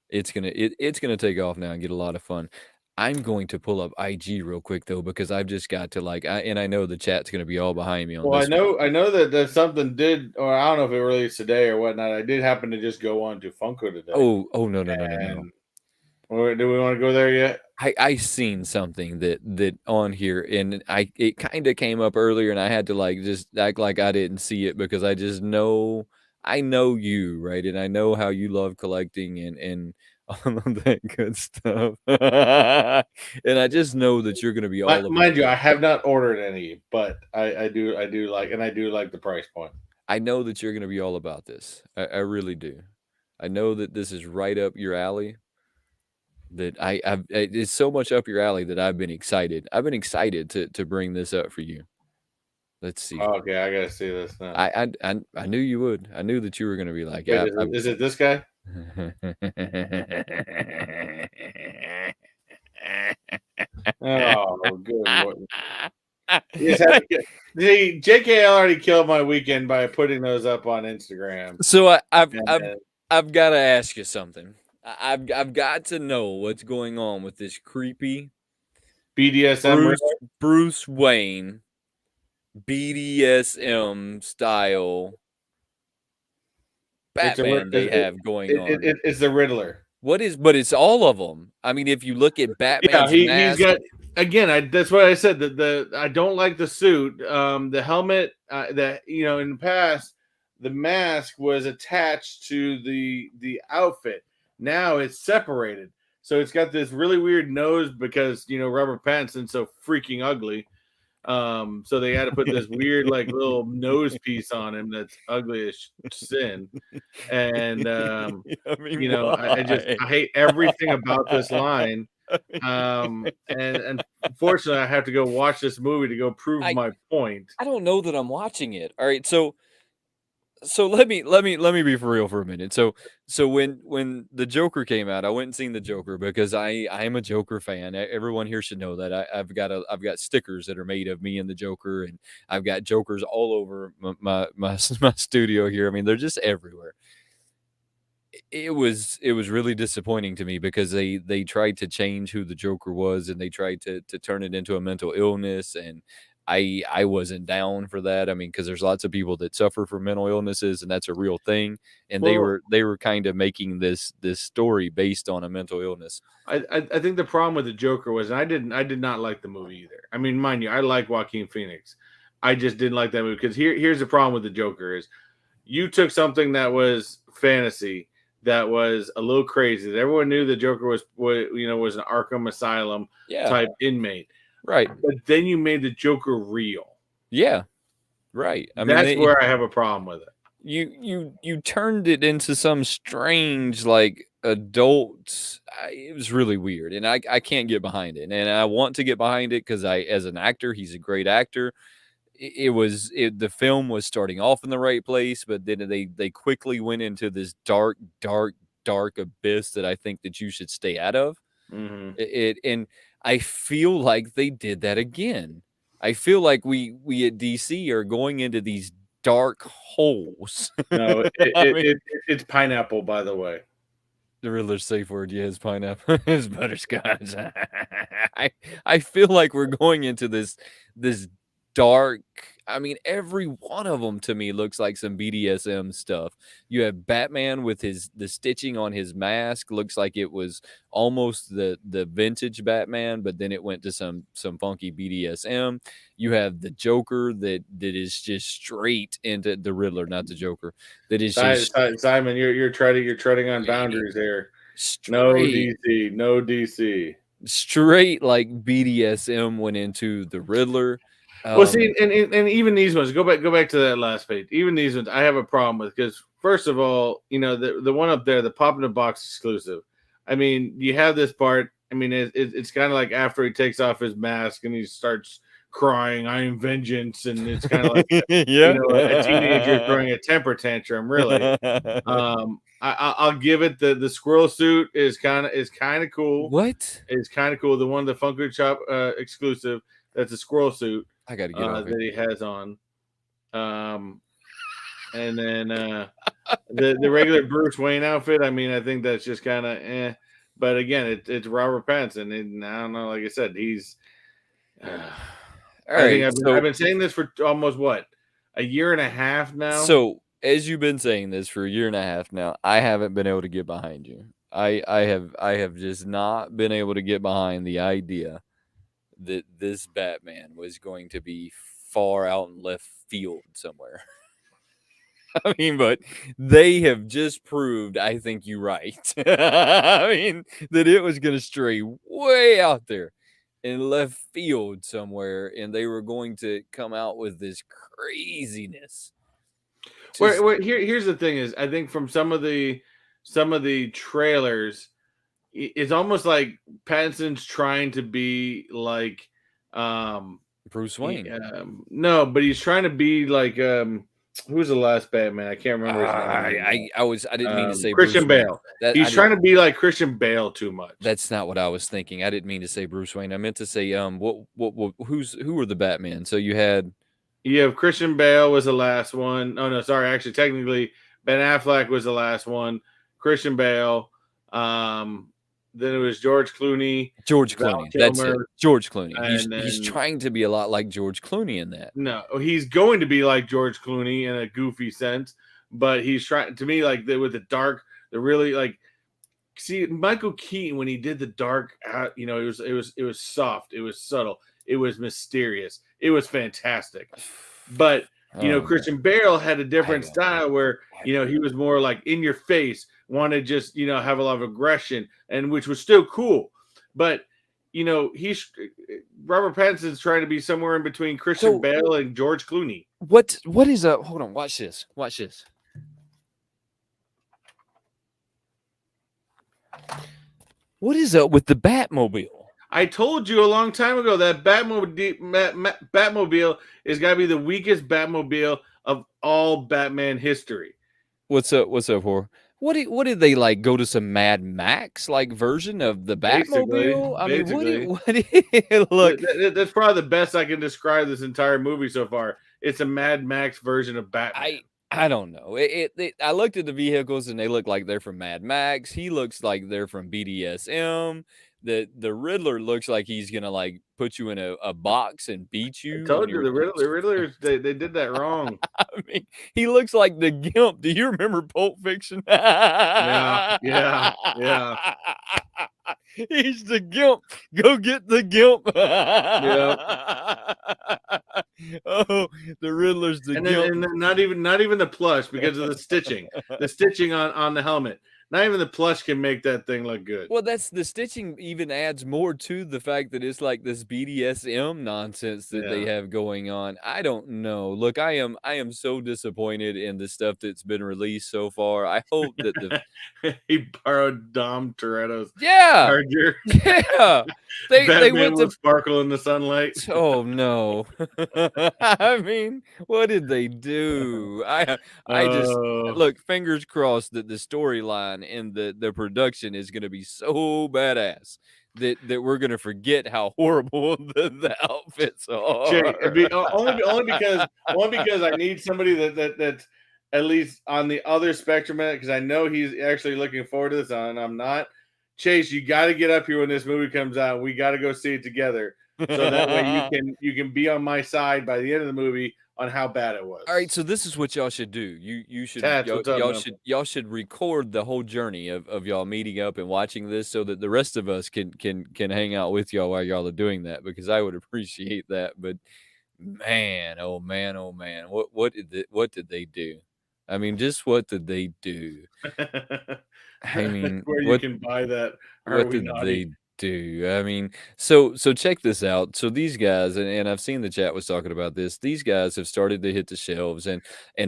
It's gonna take off now and get a lot of fun. I'm going to pull up IG real quick though because I've just got to and I know the chat's gonna be all behind me on Well, this one. I know that something did, or I don't know if it released today or whatnot. I did happen to just go on to Funko today, Oh no no no no no. and or do we want to go there yet? I seen something that on here and it kind of came up earlier and I had to like just act like I didn't see it because I know you, right? And I know how you love collecting and all of that good stuff. And I just know that you're gonna be all about Mind you, this. I have not ordered any, but I do like, and I do like the price point. I know that you're gonna be all about this. I really do. I know that this is right up your alley. That it's so much up your alley that I've been excited. I've been excited to bring this up for you. Let's see. Okay, I gotta see this now. I knew you would. I knew that you were gonna be like, Wait, "Yeah, is it this guy? I" Oh, good lord! You just have to see, JKL already killed my weekend by putting those up on Instagram. So And I've got to ask you something. I've got to know what's going on with this creepy BDSM, Bruce Wayne BDSM style Batman they have going on. it's the Riddler. But it's all of them. I mean, if you look at Yeah, Batman's he's mask, got, again. That's what I said. The I don't like the suit. The helmet. That, in the past, the mask was attached to the outfit. Now it's separated, so it's got this really weird nose because Robert Pattinson's so freaking ugly. So they had to put this weird like little nose piece on him that's ugly as sin. And I mean, why? I hate everything about this line. And unfortunately, I have to go watch this movie to go prove I my point. I don't know that I'm watching it. All right, so let me be for real for a minute. So when the Joker came out, I went and seen the Joker because I am a Joker fan. Everyone here should know that. I've got stickers that are made of me and the Joker, and I've got Jokers all over my studio here. I mean, they're just everywhere. It was really disappointing to me because they tried to change who the Joker was, and they tried to turn it into a mental illness, and I wasn't down for that. I mean, because there's lots of people that suffer from mental illnesses, and that's a real thing. And Well, they were kind of making this story based on a mental illness. I think the problem with the Joker was, and I did not like the movie either. I mean, mind you, I like Joaquin Phoenix. I just didn't like that movie because here's the problem with the Joker is you took something that was fantasy, that was a little crazy, that everyone knew the Joker was an Arkham Asylum Yeah, type inmate, right. but then you made the Joker real. Yeah, right. I mean, That's where I have a problem with it. you turned it into some strange like adult. It was really weird, and I can't get behind it, and I want to get behind it because I as an actor, he's a great actor. The film was starting off in the right place, but then they quickly went into this dark abyss that I think that you should stay out of. Mm-hmm. And I feel like they did that again. I feel like we at DC are going into these dark holes. No, I mean, it's pineapple, by the way. the Riddler's safe word, yeah, is pineapple, is butterscotch. I feel like we're going into this dark. I mean, every one of them to me looks like some BDSM stuff. You have Batman with the stitching on his mask, looks like it was almost the vintage Batman, but then it went to some funky BDSM. You have the Joker that is just straight into the Riddler, not the Joker. That is just Simon, you're treading on boundaries here. No straight DC, no DC. straight like BDSM went into the Riddler. Well, see, and even these ones, go back to that last page. Even these ones, I have a problem with because first of all, the one up there, the pop in the box exclusive. I mean, you have this part. I mean, it's kind of like after he takes off his mask and he starts crying, "I am vengeance," and it's kind of like yeah, a teenager throwing a temper tantrum. Really, I'll give it the squirrel suit is kind of cool. What? It's kind of cool. The one, the Funko Shop exclusive, that's a squirrel suit I got to get off that here. he has on. And then the regular Bruce Wayne outfit. I mean, I think that's just kind of eh. But again, it's Robert Pattinson, and I don't know. Like I said, he's. All I think right, I've been saying this for almost what, a year and a half now. so as you've been saying this for a year and a half now, I haven't been able to get behind you. I have just not been able to get behind the idea that this Batman was going to be far out in left field somewhere. I mean, but they have just proved, I think you right. I mean, that it was going to stray way out there in left field somewhere, and they were going to come out with this craziness. Just Here's the thing: is I think from some of the trailers, it's almost like Pattinson's trying to be like Bruce Wayne. no, but he's trying to be like who was the last Batman? I can't remember his name anymore. I didn't mean to say Bruce Christian Wayne. Bale. That I He's didn't. trying to be like Christian Bale too much. That's not what I was thinking. I didn't mean to say Bruce Wayne. I meant to say who were the Batman? So you had You have Christian Bale was the last one. Oh no, sorry. Actually, technically, Ben Affleck was the last one. Christian Bale. Then it was George Clooney, George Val Clooney. That's it. Kilmer, George Clooney. and He's then trying to be a lot like George Clooney in that. no, he's going to be like George Clooney in a goofy sense, but he's trying to me like with the dark, the really like. See, Michael Keaton when he did the dark, it was soft, it was subtle, it was mysterious, it was fantastic. But Christian Bale had a different style where he was more like in your face, wanted just have a lot of aggression, and which was still cool. But he's Robert Pattinson's trying to be somewhere in between Christian Bale and George Clooney. What is hold on, watch this. Watch this. What is up with the Batmobile? I told you a long time ago that Batmobile is got to be the weakest Batmobile of all Batman history. What's up? What's up, Horror? What did they like? Go to some Mad Max like version of the Batmobile? Look? That's probably the best I can describe this entire movie so far. It's a Mad Max version of Batman. I don't know. I looked at the vehicles and they look like they're from Mad Max. He looks like they're from BDSM. The Riddler looks like he's gonna like put you in a box and beat you. I told you the Riddler they did that wrong. I mean, he looks like the Gimp. Do you remember Pulp Fiction? Yeah. He's the Gimp. Go get the Gimp. Yeah. Oh, the Riddler's the Gimp. And then not even the plush because of the stitching. The stitching on the helmet. Not even the plush can make that thing look good. Well, that's the stitching even adds more to the fact that it's like this BDSM nonsense that they have going on. I don't know. Look, I am so disappointed in the stuff that's been released so far. I hope that he borrowed Dom Toretto's charger. Yeah. They went to sparkle in the sunlight. Oh no. I mean, what did they do? I just look, fingers crossed that the storyline and the production is going to be so badass that we're going to forget how horrible the outfits are. Only because I need somebody that's at least on the other spectrum because I know he's actually looking forward to this and I'm not. Chase, you got to get up here when this movie comes out. We got to go see it together, so that way you can be on my side by the end of the movie on how bad it was. All right, so this is what y'all should do. You should y'all should record the whole journey of y'all meeting up and watching this, so that the rest of us can hang out with y'all while y'all are doing that, because I would appreciate that. But man, oh man, what did they do? I mean, just what did they do? I mean, where you can buy that. What did they do? I mean, so check this out. So these guys, and I've seen the chat was talking about this. These guys have started to hit the shelves, and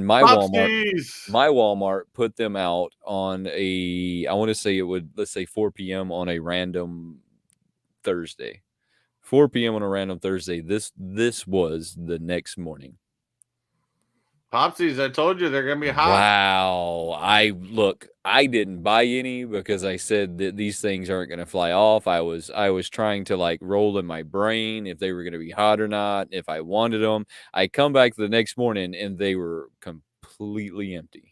my Walmart put them out on I want to say let's say 4 p.m. on a random Thursday. 4 p.m. on a random Thursday. This was the next morning. Popsies, I told you they're gonna be hot. Wow. I didn't buy any because I said that these things aren't gonna fly off. I was trying to like roll in my brain if they were gonna be hot or not, if I wanted them. I come back the next morning and they were completely empty.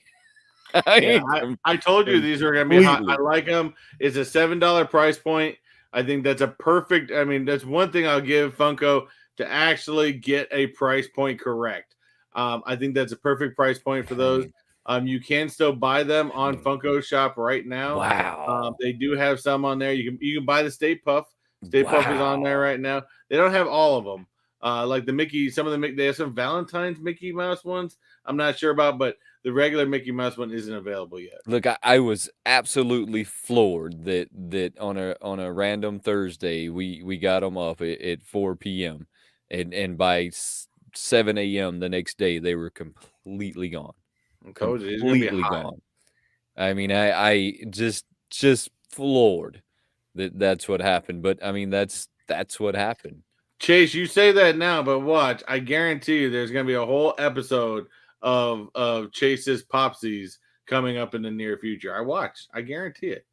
I told you these were gonna be hot. I like them. It's a $7 price point. I think that's a perfect. I mean, that's one thing I'll give Funko to actually get a price point correct. I think that's a perfect price point for those. You can still buy them on Funko Shop right now. Wow. They do have some on there. You can buy the Stay Puff. Stay Puff is on there right now. They don't have all of them. Like the Mickey, some of the they have some Valentine's Mickey Mouse ones. I'm not sure about, but the regular Mickey Mouse one isn't available yet. Look, I was absolutely floored that on a random Thursday we got them up at 4 p.m. and by 7 a.m. the next day they were completely gone. Completely gone. I mean, I just floored that's what happened. But I mean, that's what happened. Chase, you say that now, but watch. I guarantee you there's going to be a whole episode of Chase's Popsies coming up in the near future. I guarantee it.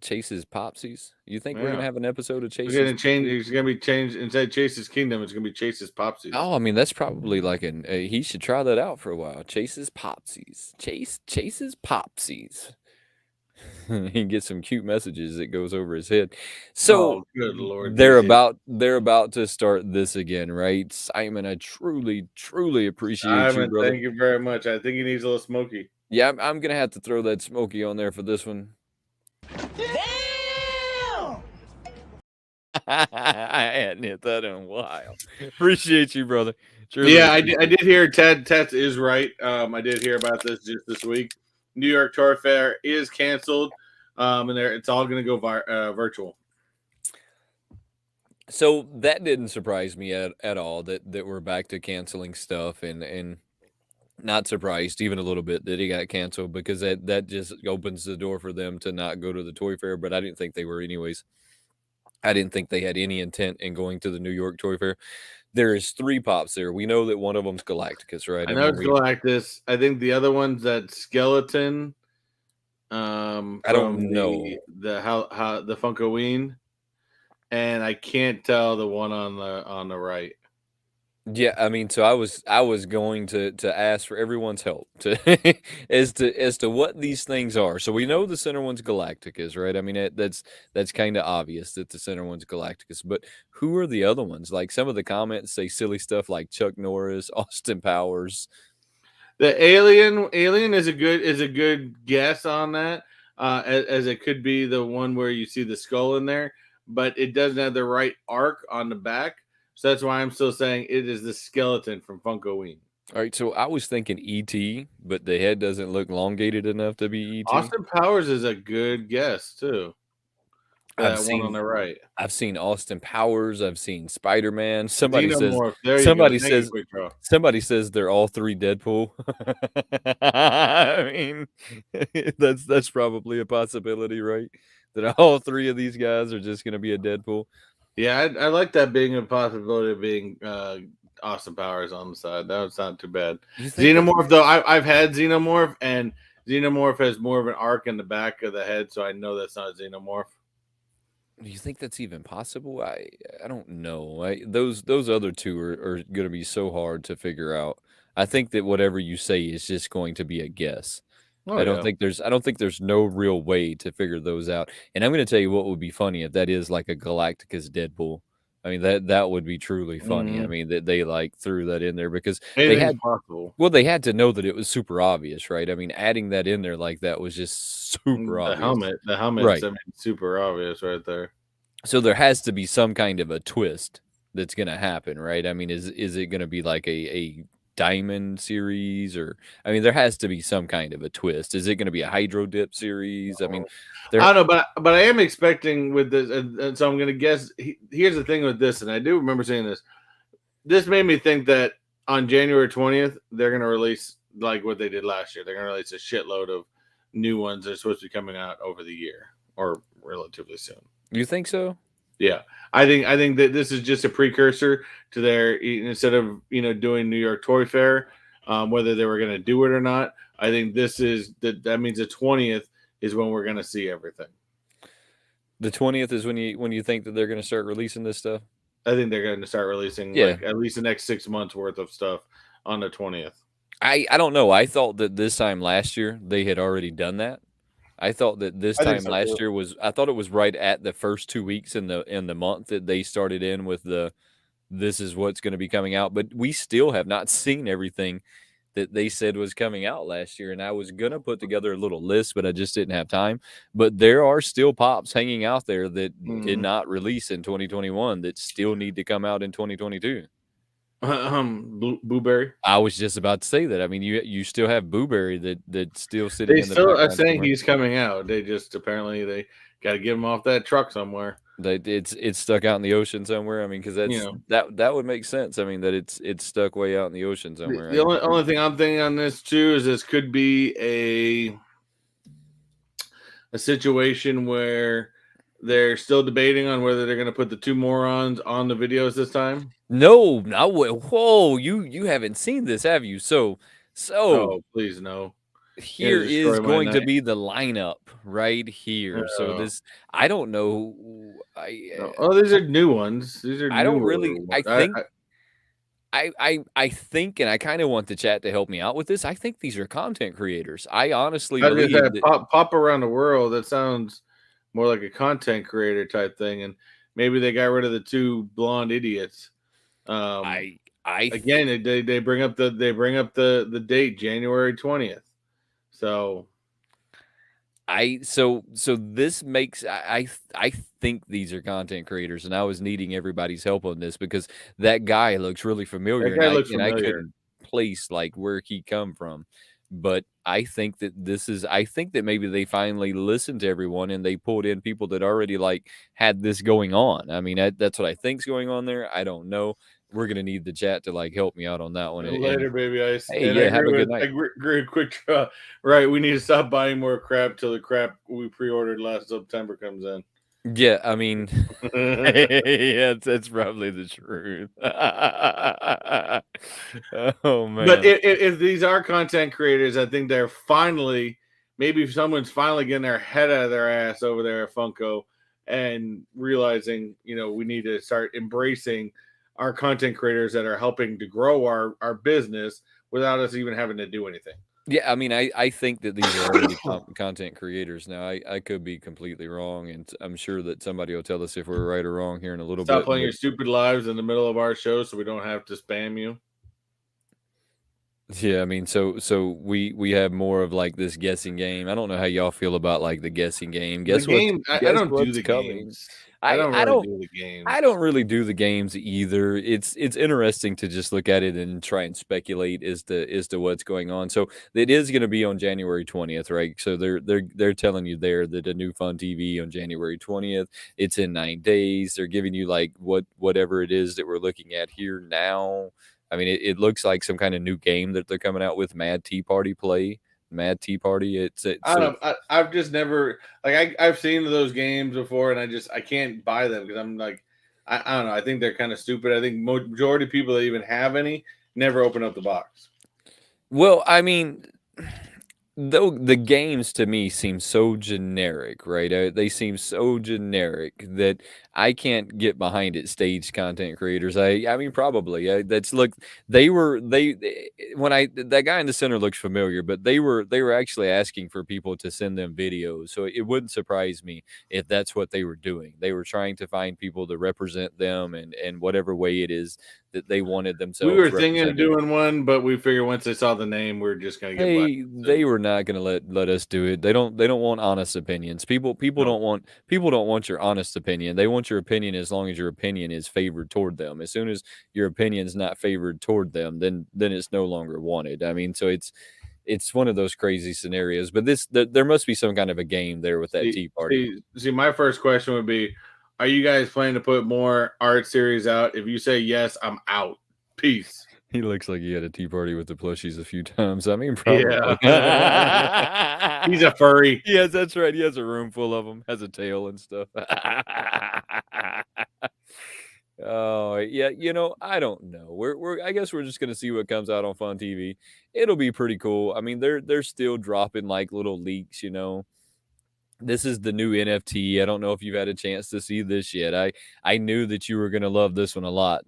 Chase's Popsies. You think we're Yeah. gonna have an episode of We're Chase's gonna change. Popsies? It's gonna be changed instead of Chase's Kingdom. It's gonna be Chase's Popsies. Oh, I mean that's probably like he should try that out for a while. Chase's Popsies. Chase's Popsies. He can get some cute messages that goes over his head. So Oh, good lord! they're about to start this again, right? Simon, I truly appreciate you, Simon, brother. thank you very much. I think he needs a little smoky. Yeah, I'm gonna have to throw that Smokey on there for this one. Damn! I hadn't hit that in a while. Appreciate you, brother. Truly Yeah, I appreciate did hear Ted is right. I did hear about this just this week. New York Tour Fair is canceled, and it's all going to go virtual. So that didn't surprise me at all that we're back to canceling stuff and not surprised even a little bit that he got canceled because that just opens the door for them to not go to the toy fair, but I didn't think they were anyways. I didn't think they had any intent in going to the New York Toy Fair. There is 3 pops there. We know that one of them's Galacticus, right? I know it's we Galactus. I think the other one's that skeleton. I don't From know. the how the Funkoween, and I can't tell the one on the right. Yeah, I mean, so I was going to ask for everyone's help to as to what these things are. So we know the center one's Galacticus, right? I mean, that's kind of obvious that the center one's Galacticus, but who are the other ones? Like some of the comments say silly stuff like Chuck Norris, Austin Powers. The alien is a good guess on that, as it could be the one where you see the skull in there, but it doesn't have the right arc on the back. So that's why I'm still saying it is the skeleton from Funkoween. All right, so I was thinking ET, but the head doesn't look elongated enough to be ET. Austin Powers is a good guess too. For I've that one on seen the right. I've seen Austin Powers, I've seen Spider-Man. Somebody says Xenomorph. There you go. somebody Thank you, says Quick Draw. somebody says they're all 3 Deadpool. I mean, that's probably a possibility, right? That all 3 of these guys are just gonna be a Deadpool. Yeah, I like that being a possibility of being Austin Powers on the side. That's not too bad. You think that Xenomorph, though, I've had Xenomorph, and Xenomorph has more of an arc in the back of the head, so I know that's not a Xenomorph. do you think that's even possible? I don't know. Those other 2 are gonna be so hard to figure out. I think that whatever you say is just going to be a guess. Oh I don't yeah. think there's no real way to figure those out. And I'm gonna tell you what would be funny if that is like a Galacticus Deadpool. I mean that would be truly funny. I Mhm. mean that they like threw that in there because they Anything's had possible. well they had to know that it was super obvious, right? I mean adding that in there like that was just super obvious. The helmet's Right. I mean, super obvious right there. So there has to be some kind of a twist that's gonna happen, right? I mean, is it gonna be like a diamond series or I mean, there has to be some kind of a twist. Is it gonna be a hydro dip series? I mean, I there don't know, but I am expecting with this, and so I'm going to guess. Here's the thing with this, and I do remember saying this. This made me think that on January 20th, they're going to release like what they did last year. They're going to release a shitload of new ones that are supposed to be coming out over the year or relatively soon. you think so? Yeah, I think that this is just a precursor to their instead of doing New York Toy Fair, whether they were going to do it or not. I think this is that means the 20th is when we're going to see everything. The 20th is when you think that they're gonna start releasing this stuff? I think they're going to start releasing Yeah. like at least the next 6 months worth of stuff on the 20th. I don't know. I thought that this time last year they had already done that. I thought that this I think time so last too. year was I thought it was right at the first 2 weeks in the month that they started in with the this is what's going to be coming out, but we still have not seen everything that they said was coming out last year. And I was going to put together a little list, but I just didn't have time. But there are still pops hanging out there that did not release in 2021 that still need to come out in 2022. Blueberry. I was just about to say that. I mean, you still have Booberry that's still sitting They in the still are background saying somewhere. he's coming out. They just apparently they got to get him off that truck somewhere. That it's stuck out in the ocean somewhere. I mean, because that's that would make sense. I mean, that it's stuck way out in the ocean somewhere. The only thing I'm thinking on this too is this could be a situation where they're still debating on whether they're going to put the 2 morons on the videos this time. No, whoa, you haven't seen this, have you? So So Oh, please no. You're here gonna is destroy my going to night. be the lineup right here. So Oh, this, I don't know. no. Oh, these are new ones. These are I don't newer really. ones. I think. I think, and I kind of want the chat to help me out with this. I think these are content creators. I honestly I was gonna say believe that. pop around the world. That sounds more like a content creator type thing, and maybe they got rid of the two blonde idiots. Um, I again, they bring up the date January 20th. So so this makes I think these are content creators, and I was needing everybody's help on this because that guy looks really that familiar, and guy I looks and I familiar. couldn't place like where he come from. But I think that this is I think that maybe they finally listened to everyone and they pulled in people that already like had this going on. I mean, that's what I think's going on there. I don't know. We're gonna need the chat to like help me out on that one. And Later, baby ice. hey, And I yeah, have agree a good with night. agree with quick draw. Right, we need to stop buying more crap till the crap we pre-ordered last September comes in. Yeah, I mean, yeah, that's probably the truth. Oh, But man. if these are content creators, I think they're finally, maybe someone's finally getting their head out of their ass over there at Funko and realizing, we need to start embracing our content creators that are helping to grow our business without us even having to do anything. Yeah, I mean, I think that these are already content creators now. I could be completely wrong, and I'm sure that somebody will tell us if we're right or wrong here in a little Stop bit, playing but your stupid lives in the middle of our show so we don't have to spam you. yeah, I mean, so we have more of, like, this guessing game. I don't know how y'all feel about, like, the guessing game. The game, I Guess don't do what's the coming. games. I I don't I really don't do the games. I don't really do the games either. It's interesting to just look at it and try and speculate as to what's going on. So it is going to be on January 20th, right? So they're telling you there that a new Fun TV on January 20th. It's in 9 days. They're giving you like whatever it is that we're looking at here now. I mean, it looks like some kind of new game that they're coming out with. Mad Tea Party Play. Mad Tea Party. I So don't know. I've just never like I've seen those games before, and I can't buy them because I'm like I don't know. I think they're kind of stupid. I think majority of people that even have any never open up the box. well, I mean, though the games to me seem so generic, right? They seem so generic that I can't get behind it. Staged content creators, I mean, probably. That's look, when that guy in the center looks familiar, but they were actually asking for people to send them videos, so it wouldn't surprise me if that's what they were doing. They were trying to find people to represent them, and whatever way it is that they wanted We themselves were thinking of represented. doing one, but we figured once they saw the name, we are just gonna get black. They were not gonna let us do it. They don't want honest opinions. People No, don't want your honest opinion. They want your opinion as long as your opinion is favored toward them. As soon as your opinion's not favored toward them, then it's no longer wanted. I mean, so it's one of those crazy scenarios. But there must be some kind of a game there with that see, tea party. see. My first question would be: are you guys planning to put more art series out? If you say yes, I'm out. Peace. He looks like he had a tea party with the plushies a few times. I mean, Yeah, probably. he's a furry. Yes, that's right. He has a room full of them, has a tail and stuff. Oh, yeah, I don't know. I guess we're just gonna see what comes out on Fun TV. It'll be pretty cool. I mean, they're still dropping like little leaks. This is the new NFT. I don't know if you've had a chance to see this yet. I knew that you were gonna love this one a lot.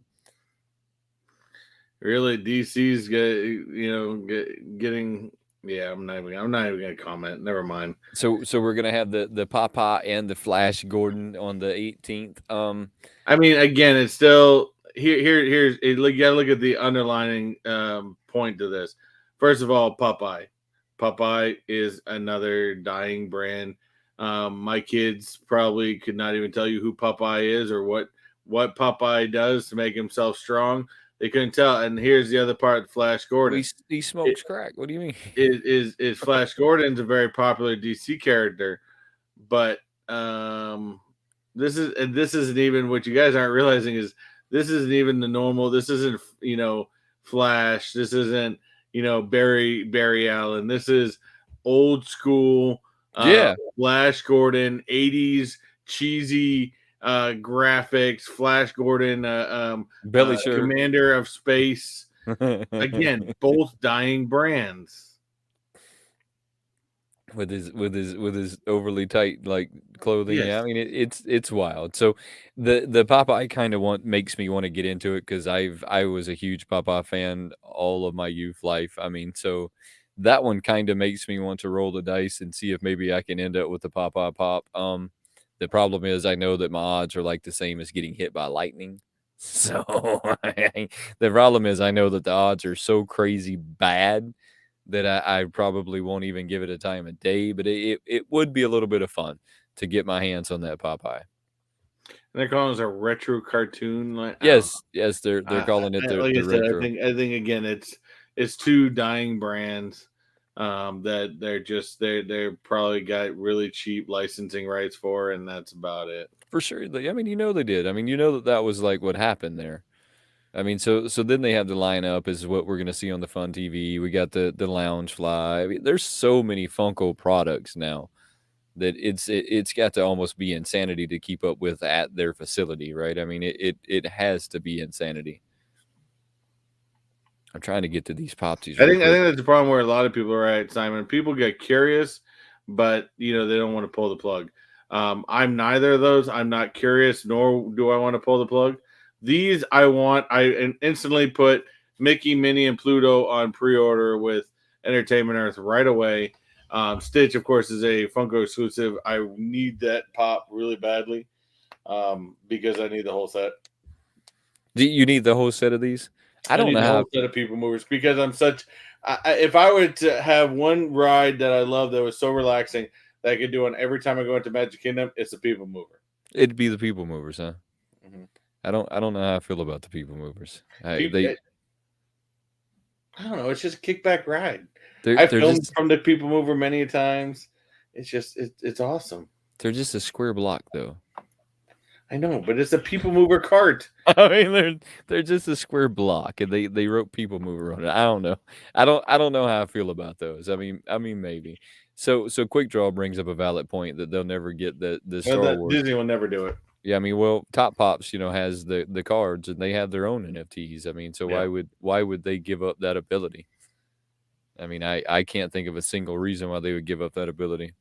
Really, DC's getting. Yeah, I'm not even gonna comment. Never mind. So we're gonna have the Papa and the Flash Gordon on the 18th. I mean, again, it's still here's you gotta look at the underlining point to this. First of all, Popeye. Popeye is another dying brand. My kids probably could not even tell you who Popeye is or what Popeye does to make himself strong. They couldn't tell. And here's the other part: Flash Gordon. He It smokes crack. What do you mean? is Flash Gordon's a very popular DC character, but this isn't even what you guys aren't realizing is this isn't even the normal. This isn't Flash. This isn't Barry Allen. This is old school Yeah, Flash Gordon, 80s cheesy graphics. Flash Gordon, belly shirt. commander of space. Again, both dying brands. With his overly tight, like, clothing, yeah, I Yes. mean, it's wild. So, the Popeye kinda makes me wanna get into it because I was a huge Popeye fan all of my youth life, I mean, so that one kinda makes me want to roll the dice and see if maybe I can end up with the Popeye Pop. The problem is I know that my odds are, like, the same as getting hit by lightning. So, the problem is I know that the odds are so crazy bad that I probably won't even give it a time of day, but it would be a little bit of fun to get my hands on that Popeye. And they're calling it a retro cartoon. Like I don't know. Yes, yes, they're calling it Like I the said, retro. I think again, it's two dying brands that they're probably got really cheap licensing rights for, and that's about it. For sure, I mean, they did. I mean, that was, like, what happened there. I mean, so then they have the lineup is what we're gonna see on the Fun TV. We got the lounge fly. I mean, there's so many Funko products now that it's got to almost be insanity to keep up with at their facility, right? I mean, it has to be insanity. I'm trying to get to these popsies real I quick. think that's the problem where a lot of people are at, Simon. People get curious, but they don't want to pull the plug. I'm neither of those. I'm not curious, nor do I want to pull the plug. These I want. I instantly put Mickey, Minnie, and Pluto on pre-order with Entertainment Earth right away. Stitch, of course, is a Funko exclusive. I need that pop really badly because I need the whole set. Do you need the whole set of these? I I don't need know the how. whole set of people movers because I'm such. If I were to have one ride that I love that was so relaxing that I could do on every time I go into Magic Kingdom, it's the people mover. It'd be the people movers, huh? Mhm. I don't know how I feel about the people movers. People, I don't know. It's just a kickback ride. I They're filmed just from the people mover many a times. It's just it's awesome. they're just a square block though. I know, but it's a people mover cart. I mean, they're just a square block, and they wrote people mover on it. I don't know. I don't know how I feel about those. I mean maybe. So Quick Draw brings up a valid point that they'll never get the Well, Star Wars. Disney will never do it. Yeah, I mean, well, Top Pops, has the cards and they have their own NFTs. I mean, so Yeah. why would they give up that ability? I mean, I can't think of a single reason why they would give up that ability.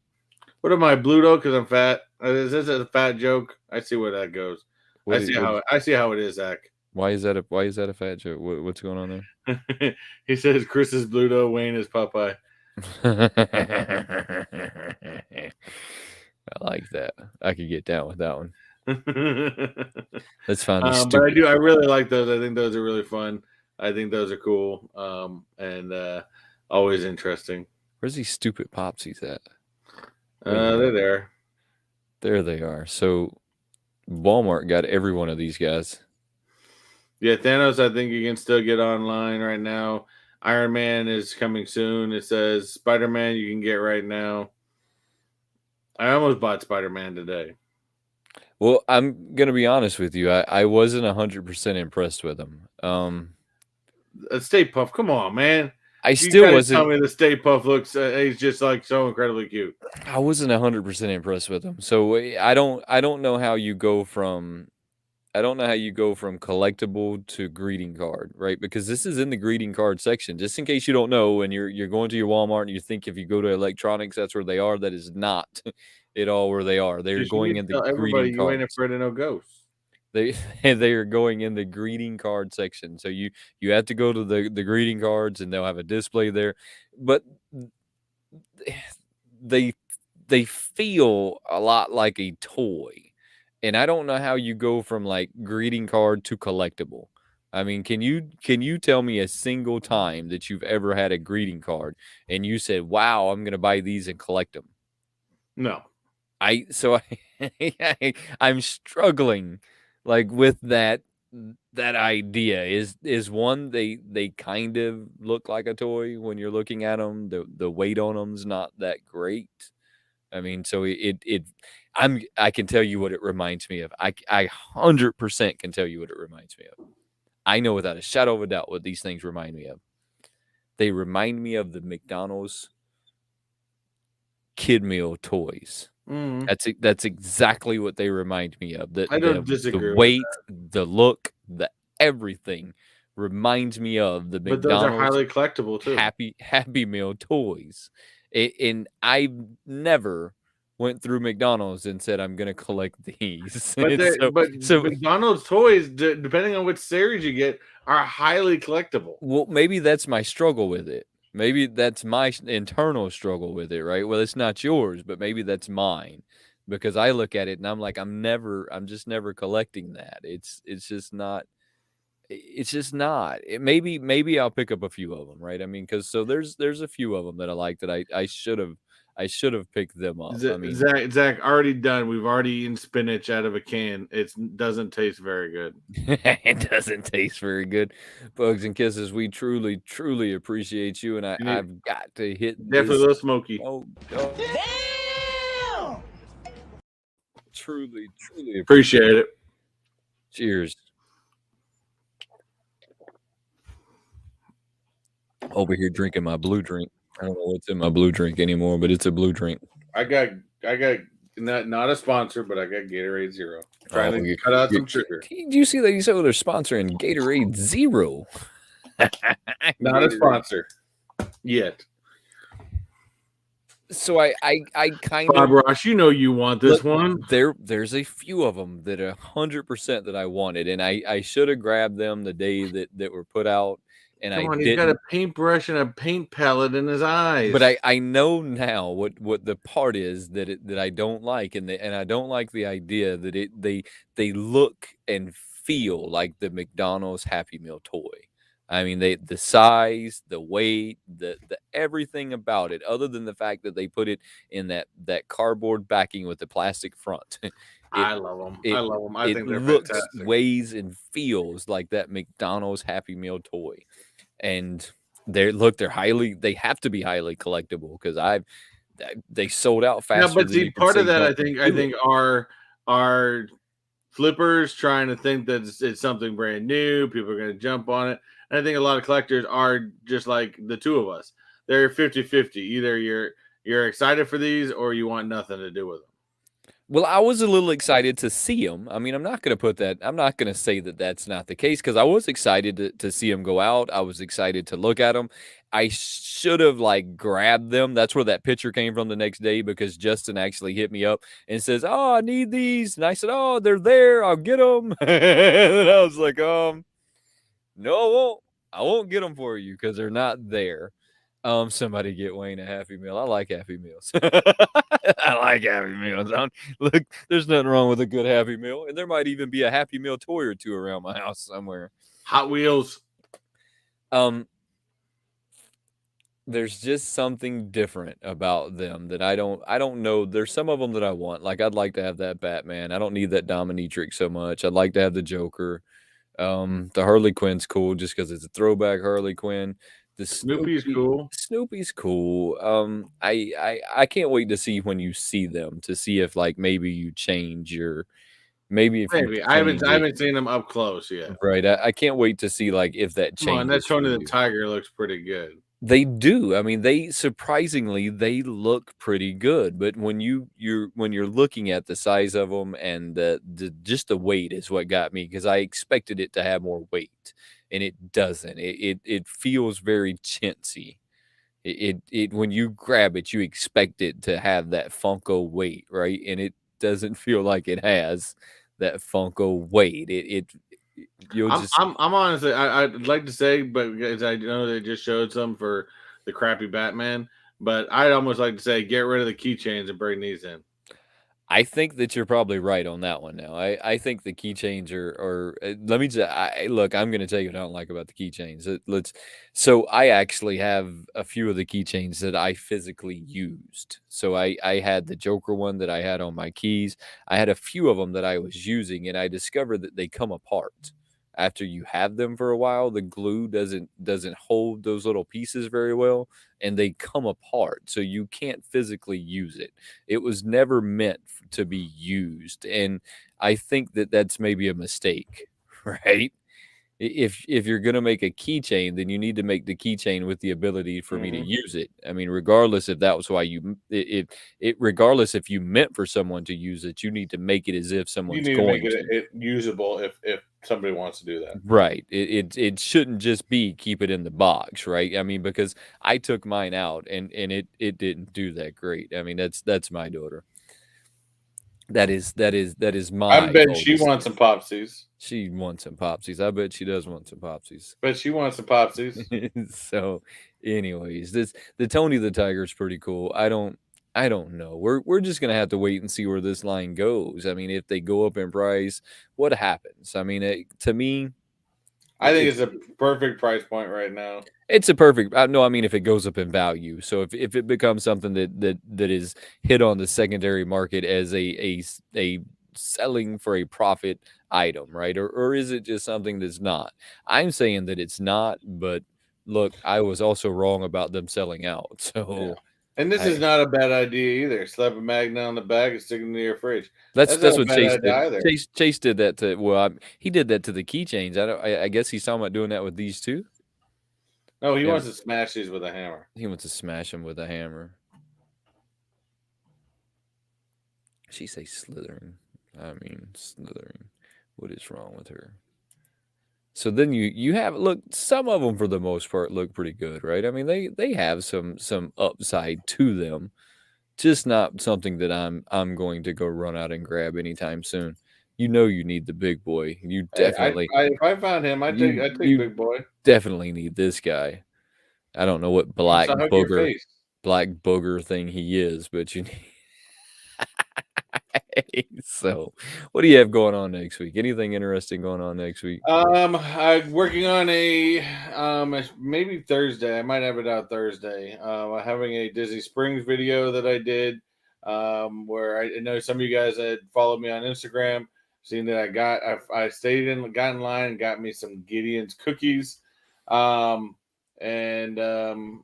What am I, Bluto? Because I'm fat. Is this a fat joke? I see where that goes. What is, what I see how it is, Zach. why is that a fat joke? What's going on there? He says Chris is Bluto, Wayne is Popeye. I like that. I could get down with that one. Let's find these But stupid. I really like those. I think those are really fun. I think those are cool. And always interesting. Where's these stupid popsies at? Where they They're at? there. There they are. So Walmart got every one of these guys. Yeah, Thanos, I think you can still get online right now. Iron Man is coming soon. It says Spider Man you can get right now. I almost bought Spider Man today. Well, I'm gonna be honest with you. I wasn't 100% impressed with them. Stay Puff, come on, man. I You still gotta tell wasn't. me the Stay Puff looks. He's just like so incredibly cute. I wasn't 100% impressed with them. So I don't know how you go from. I don't know how you go from collectible to greeting card, right? Because this is in the greeting card section. Just in case you don't know, and you're going to your Walmart and you think if you go to electronics, that's where they are. That is not at all where they are. They're Just you going need in to the tell everybody greeting you ain't cards. afraid of no ghosts. They they are going in the greeting card section. So you have to go to the greeting cards and they'll have a display there. But they they feel a lot like a toy. And I don't know how you go from like greeting card to collectible. I mean, can you tell me a single time that you've ever had a greeting card and you said, "Wow, I'm going to buy these and collect them." No. I'm struggling like with that idea is one they kind of look like a toy when you're looking at them. The weight on them's not that great. I mean, so I can tell you what it reminds me of. I 100% can tell you what it reminds me of. I know without a shadow of a doubt what these things remind me of. They remind me of the McDonald's kid meal toys. Mm, That's exactly what they remind me of. The I the don't the disagree with weight, the look, the everything reminds me of the But those are McDonald's highly collectible too. Happy Meal toys. And I never went through McDonald's and said I'm gonna collect these. But It's but so McDonald's toys, depending on which series you get, are highly collectible. well, maybe that's my struggle with it. Maybe that's my internal struggle with it, right? Well, it's not yours, but maybe that's mine because I look at it and I'm like, I'm just never collecting that. It's just not. It's just not. Maybe I'll pick up a few of them, right? I mean, because so there's a few of them that I like that I should have picked them up. I mean, Zach, already done. We've already eaten spinach out of a can. It doesn't taste very good. it doesn't taste very good. Bugs and kisses, we truly appreciate you, and And I've got to hit definitely a this. little smoky. Oh, truly Appreciate it. Cheers. Over here drinking my blue drink. I don't know what's in my blue drink anymore, but it's a blue drink. I got not a sponsor, but I got Gatorade Zero. Trying to you cut out some sugar. Do you see that? You said they're sponsoring Gatorade Zero. Not a sponsor yet. So I kind Bob of Ross, you know you want this one. There's a few of them that are 100% that I wanted, and I should have grabbed them the day that were put out, and Come I on, didn't. he's got a paintbrush and a paint palette in his eyes. But I know now what the part is that I don't like, and I don't like the idea that they look and feel like the McDonald's Happy Meal toy. I mean, the size, the weight, the everything about it, other than the fact that they put it in that cardboard backing with the plastic front. I love them. I love them. I think they're looks, fantastic. weighs, and feels like that McDonald's Happy Meal toy, and they have to be highly collectible because they sold out faster. Yeah, but than see, you can part say of that don't I do think it. are flippers trying to think that it's something brand new. People are going to jump on it. And I think a lot of collectors are just like the two of us. They're 50-50. Either you're excited for these or you want nothing to do with them. Well, I was a little excited to see them. I mean, I'm not going to say that that's not the case because I was excited to see them go out. I was excited to look at them. I should have like grabbed them. That's where that picture came from the next day because Justin actually hit me up and says, "Oh, I need these." And I said, "Oh, they're there. I'll get them." And I was like, no, I won't. I won't get them for you because they're not there. Somebody get Wayne a Happy Meal. I like Happy Meals. I like Happy Meals. Look, there's nothing wrong with a good Happy Meal, and there might even be a Happy Meal toy or two around my house somewhere. Hot Wheels. There's just something different about them that I don't know. There's some of them that I want. Like I'd like to have that Batman. I don't need that Dominatrix so much. I'd like to have the Joker. The Harley Quinn's cool just because it's a throwback Harley Quinn. The Snoopy's cool. Snoopy's cool. I can't wait to see when you see them to see if like maybe you change your maybe I haven't seen them up close yet. Right. I can't wait to see like if that changes. Come on, that Tony the Tiger looks pretty good. They do. I mean, they surprisingly they look pretty good. But when you're looking at the size of them and the just the weight is what got me because I expected it to have more weight and it doesn't. It feels very chintzy. It when you grab it, you expect it to have that Funko weight, right? And it doesn't feel like it has that Funko weight. I'm honestly, I'd like to say, but because I know they just showed some for the crappy Batman, but I'd almost like to say get rid of the keychains and bring these in. I think that you're probably right on that one now. I think the keychains are let me just look, I'm going to tell you what I don't like about the keychains. So I actually have a few of the keychains that I physically used. So I had the Joker one that I had on my keys. I had a few of them that I was using and I discovered that they come apart. After you have them for a while, the glue doesn't hold those little pieces very well and they come apart. So you can't physically use it. It was never meant to be used. And I think that that's maybe a mistake, right? If you're going to make a keychain, then you need to make the keychain with the ability for me to use it. I mean, regardless if that was why regardless if you meant for someone to use it, you need to make it as if someone's going to make it usable if somebody wants to do that. Right. It shouldn't just be keep it in the box, right? I mean, because I took mine out and it didn't do that great. I mean, that's my daughter. That is I'm my betting she oldest. wants some popsies. She wants some popsies. I bet she does want some popsies. Bet she wants some popsies. So, anyways, the Tony the Tiger is pretty cool. I don't know. We're just gonna have to wait and see where this line goes. I mean, if they go up in price, what happens? I mean, to me, I think it's it's a perfect price point right now. it's a perfect. No, I mean if it goes up in value. So if it becomes something that is hit on the secondary market as a selling for a profit item, right? Or is it just something that's not? I'm saying that it's not, but look, I was also wrong about them selling out. Yeah. So And this is I not a bad idea either. Slap a magnet on the back and stick it into your fridge. that's That's not that's a what bad Chase idea did. either. Chase did that to he did that to the keychains. I guess he's talking about doing that with these too. No, he Yeah, wants to smash these with a hammer. he wants to smash them with a hammer. She say slithering. I mean slithering. What is wrong with her? So then you have look. Some of them for the most part look pretty good, right? I mean they have some upside to them, just not something that I'm going to go run out and grab anytime soon. You know you need the big boy. You Hey, definitely if I found him, I'd take you big boy. definitely need this guy. I don't know what He wants to hug your face. black booger thing he is, but you need. So, what do you have going on next week? Anything interesting going on next week? I'm working on maybe Thursday. I might have it out Thursday. I'm having a Disney Springs video that I did, where I know some of you guys that followed me on Instagram, seen that I stayed in, got in line, and got me some Gideon's cookies, and other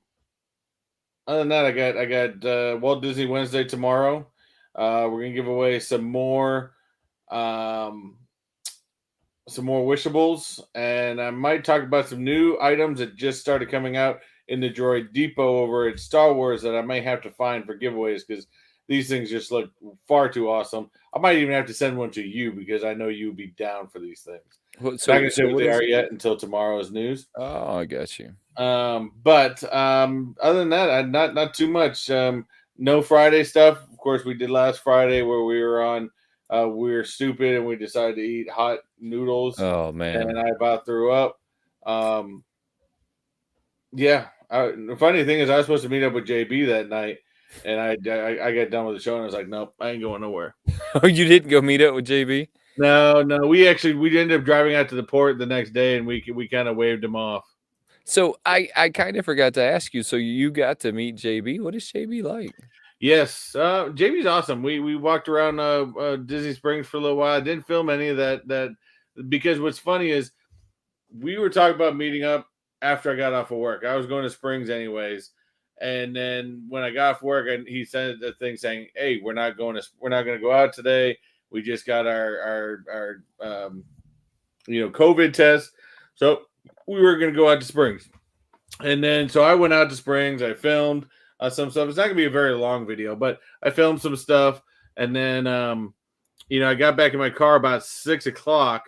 than that, I got Walt Disney Wednesday tomorrow. We're gonna give away um some more wishables, and I might talk about some new items that just started coming out in the Droid Depot over at Star Wars that I may have to find for giveaways because these things just look far too awesome. I might even have to send one to you because I know you'd be down for these things. Not gonna say what What they is are it? yet until tomorrow's news. Oh, I got you. But other than that, not too much. No Friday stuff. Of course, we did last Friday where we were on. We were stupid and we decided to eat hot noodles, Oh and man. I about threw up. Um, yeah. The funny thing is, I was supposed to meet up with JB that night, and I got done with the show and I was like, nope, I ain't going nowhere. Oh, you didn't go meet up with JB? No, no, we ended up driving out to the port the next day, and we kind of waved him off. So I kind of forgot to ask you. So you got to meet JB. What is JB like? Yes, JB's awesome. We walked around Disney Springs for a little while. I didn't film any of that because what's funny is we were talking about meeting up after I got off of work. I was going to Springs anyways, and then when I got off work, and he sent a thing saying, "Hey, we're not going to go out today. We just got our COVID test, so we were going to go out to Springs." And then so I went out to Springs. I filmed some stuff. It's not gonna be a very long video, but I filmed some stuff. And then I got back in my car about 6 o'clock.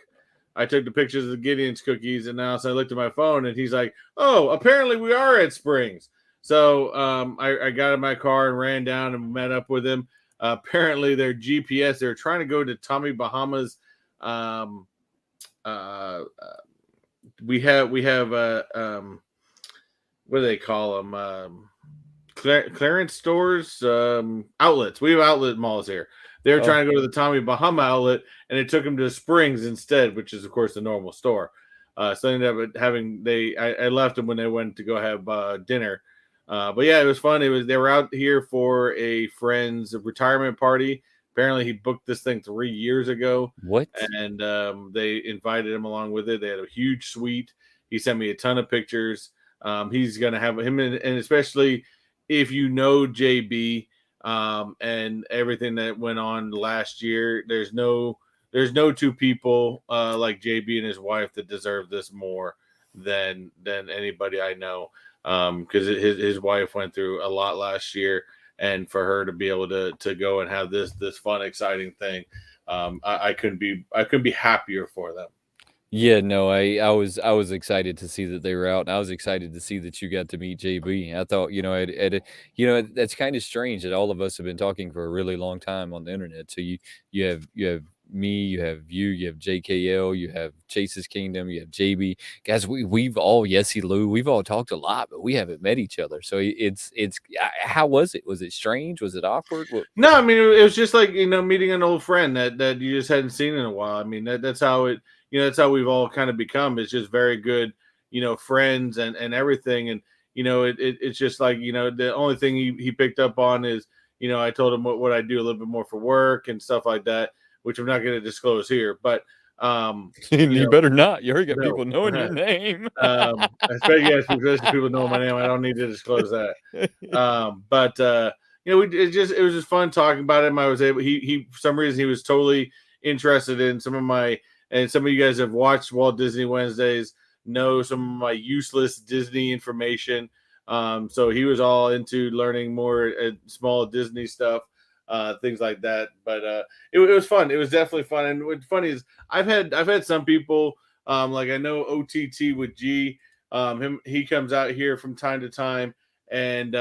I took the pictures of the Gideon's cookies, and now so I looked at my phone, and he's like, "Oh, apparently we are at Springs." So I got in my car and ran down and met up with him. Apparently, their GPS. They're trying to go to Tommy Bahama's. Um, we have what do they call them? Clearance stores, outlets. We have outlet malls here. They were Oh, trying to go to the Tommy Bahama outlet, and it took them to Springs instead, which is of course the normal store. So they ended up having I left them when they went to go have dinner. But yeah, it was fun. They were out here for a friend's retirement party. Apparently, he booked this thing 3 years ago, what? and they invited him along with it. They had a huge suite. He sent me a ton of pictures. He's going to have him, and especially if you know JB and everything that went on last year, there's no two people like JB and his wife that deserve this more than anybody I know. Because his wife went through a lot last year, and for her to be able to go and have this fun, exciting thing, I couldn't be happier for them. Yeah, no, I was excited to see that they were out, and I was excited to see that you got to meet JB. I thought, that's kind of strange that all of us have been talking for a really long time on the internet. So you have me, you have JKL, you have Chase's Kingdom, you have JB. Guys, we've all Yessie Lou, we've all talked a lot, but we haven't met each other. So it's how was it? Was it strange? Was it awkward? What? No, I mean it was just like meeting an old friend that you just hadn't seen in a while. I mean that's how it that's how we've all kind of become. It's just very good friends and everything. And it's just like the only thing he picked up on is I told him what I do a little bit more for work and stuff like that, which I'm not going to disclose here. But You better not. You already got no. people knowing your name. Especially yes, because people know my name. I don't need to disclose that. But it was just fun talking about him. I was able he for some reason he was totally interested in some of my, and some of you guys have watched Walt Disney Wednesdays, know some of my useless Disney information. So he was all into learning more small Disney stuff, things like that. But it was fun. It was definitely fun. And what's funny is I've had some people, like I know OTT with G, he comes out here from time to time, and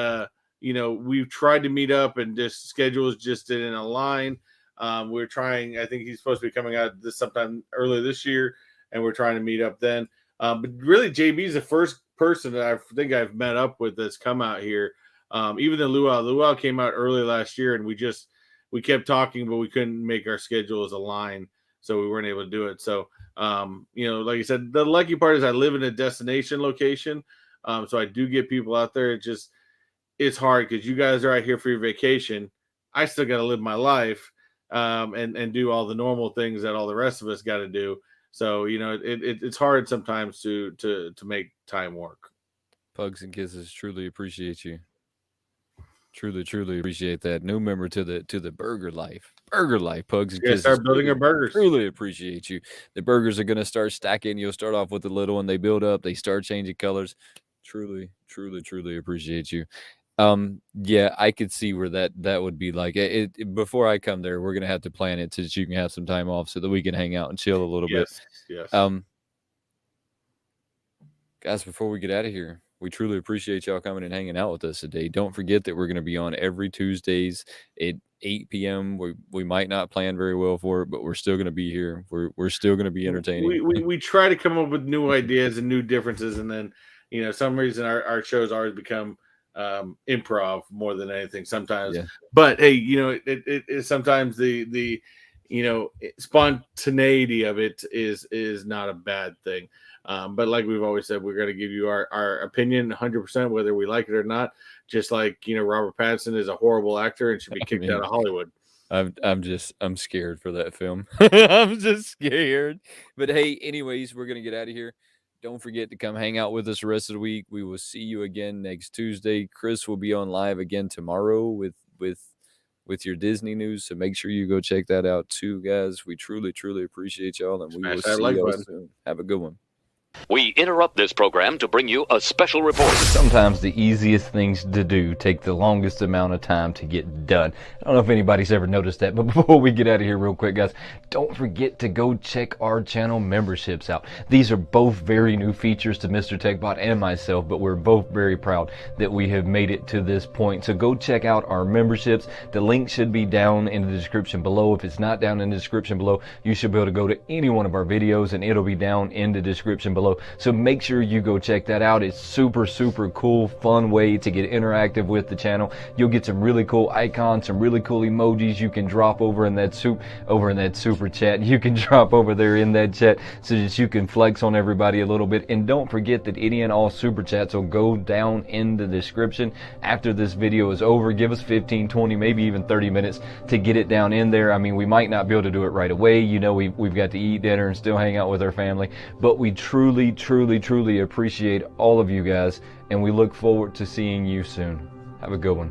we've tried to meet up, and just schedules just didn't align. We're trying. I think he's supposed to be coming out this sometime early this year, and we're trying to meet up then. But really, JB is the first person that I think I've met up with that's come out here. Even the Luau came out early last year, and we kept talking, but we couldn't make our schedules align, so we weren't able to do it. So like I said, the lucky part is I live in a destination location, so I do get people out there. It's hard because you guys are out here for your vacation. I still got to live my life, and do all the normal things that all the rest of us got to do. So it's hard sometimes to make time work. Pugs and kisses, truly appreciate you. Truly, truly appreciate that. New member to the burger life. Burger life, pugs and Yeah, kisses. start building our burgers. Truly appreciate you. The burgers are gonna start stacking. You'll start off with a little one, they build up, they start changing colors. Truly, truly, truly appreciate you. Yeah, I could see where that would be like. Before I come there, we're gonna have to plan it so that you can have some time off so that we can hang out and chill a little bit. Yes. Guys, before we get out of here, we truly appreciate y'all coming and hanging out with us today. Don't forget that we're going to be on every Tuesdays at 8 p.m. We might not plan very well for it, but we're still going to be here. We're still going to be entertaining. We try to come up with new ideas and new differences, and then some reason our shows always become improv more than anything sometimes. Yeah. But hey, it sometimes the spontaneity of it is not a bad thing. But like we've always said, we're going to give you our opinion 100%, whether we like it or not. Just like, Robert Pattinson is a horrible actor and should be kicked out of Hollywood. I'm scared for that film. I'm just scared. But hey, anyways, we're going to get out of here. Don't forget to come hang out with us the rest of the week. We will see you again next Tuesday. Chris will be on live again tomorrow with your Disney news. So make sure you go check that out too, guys. We truly, truly appreciate y'all, and we will see you soon. Have a good one. We interrupt this program to bring you a special report. Sometimes the easiest things to do take the longest amount of time to get done. I don't know if anybody's ever noticed that, but before we get out of here real quick, guys, don't forget to go check our channel memberships out. These are both very new features to Mr. Techbot and myself, but we're both very proud that we have made it to this point. So go check out our memberships. The link should be down in the description below. If it's not down in the description below, you should be able to go to any one of our videos and it'll be down in the description below. So make sure you go check that out. It's super, super cool, fun way to get interactive with the channel. You'll get some really cool icons, some really cool emojis you can drop over in that super chat. You can drop over there in that chat so that you can flex on everybody a little bit. And don't forget that any and all super chats will go down in the description after this video is over. Give us 15, 20, maybe even 30 minutes to get it down in there. I mean, we might not be able to do it right away. We've got to eat dinner and still hang out with our family, but we truly appreciate all of you guys, and we look forward to seeing you soon. Have a good one.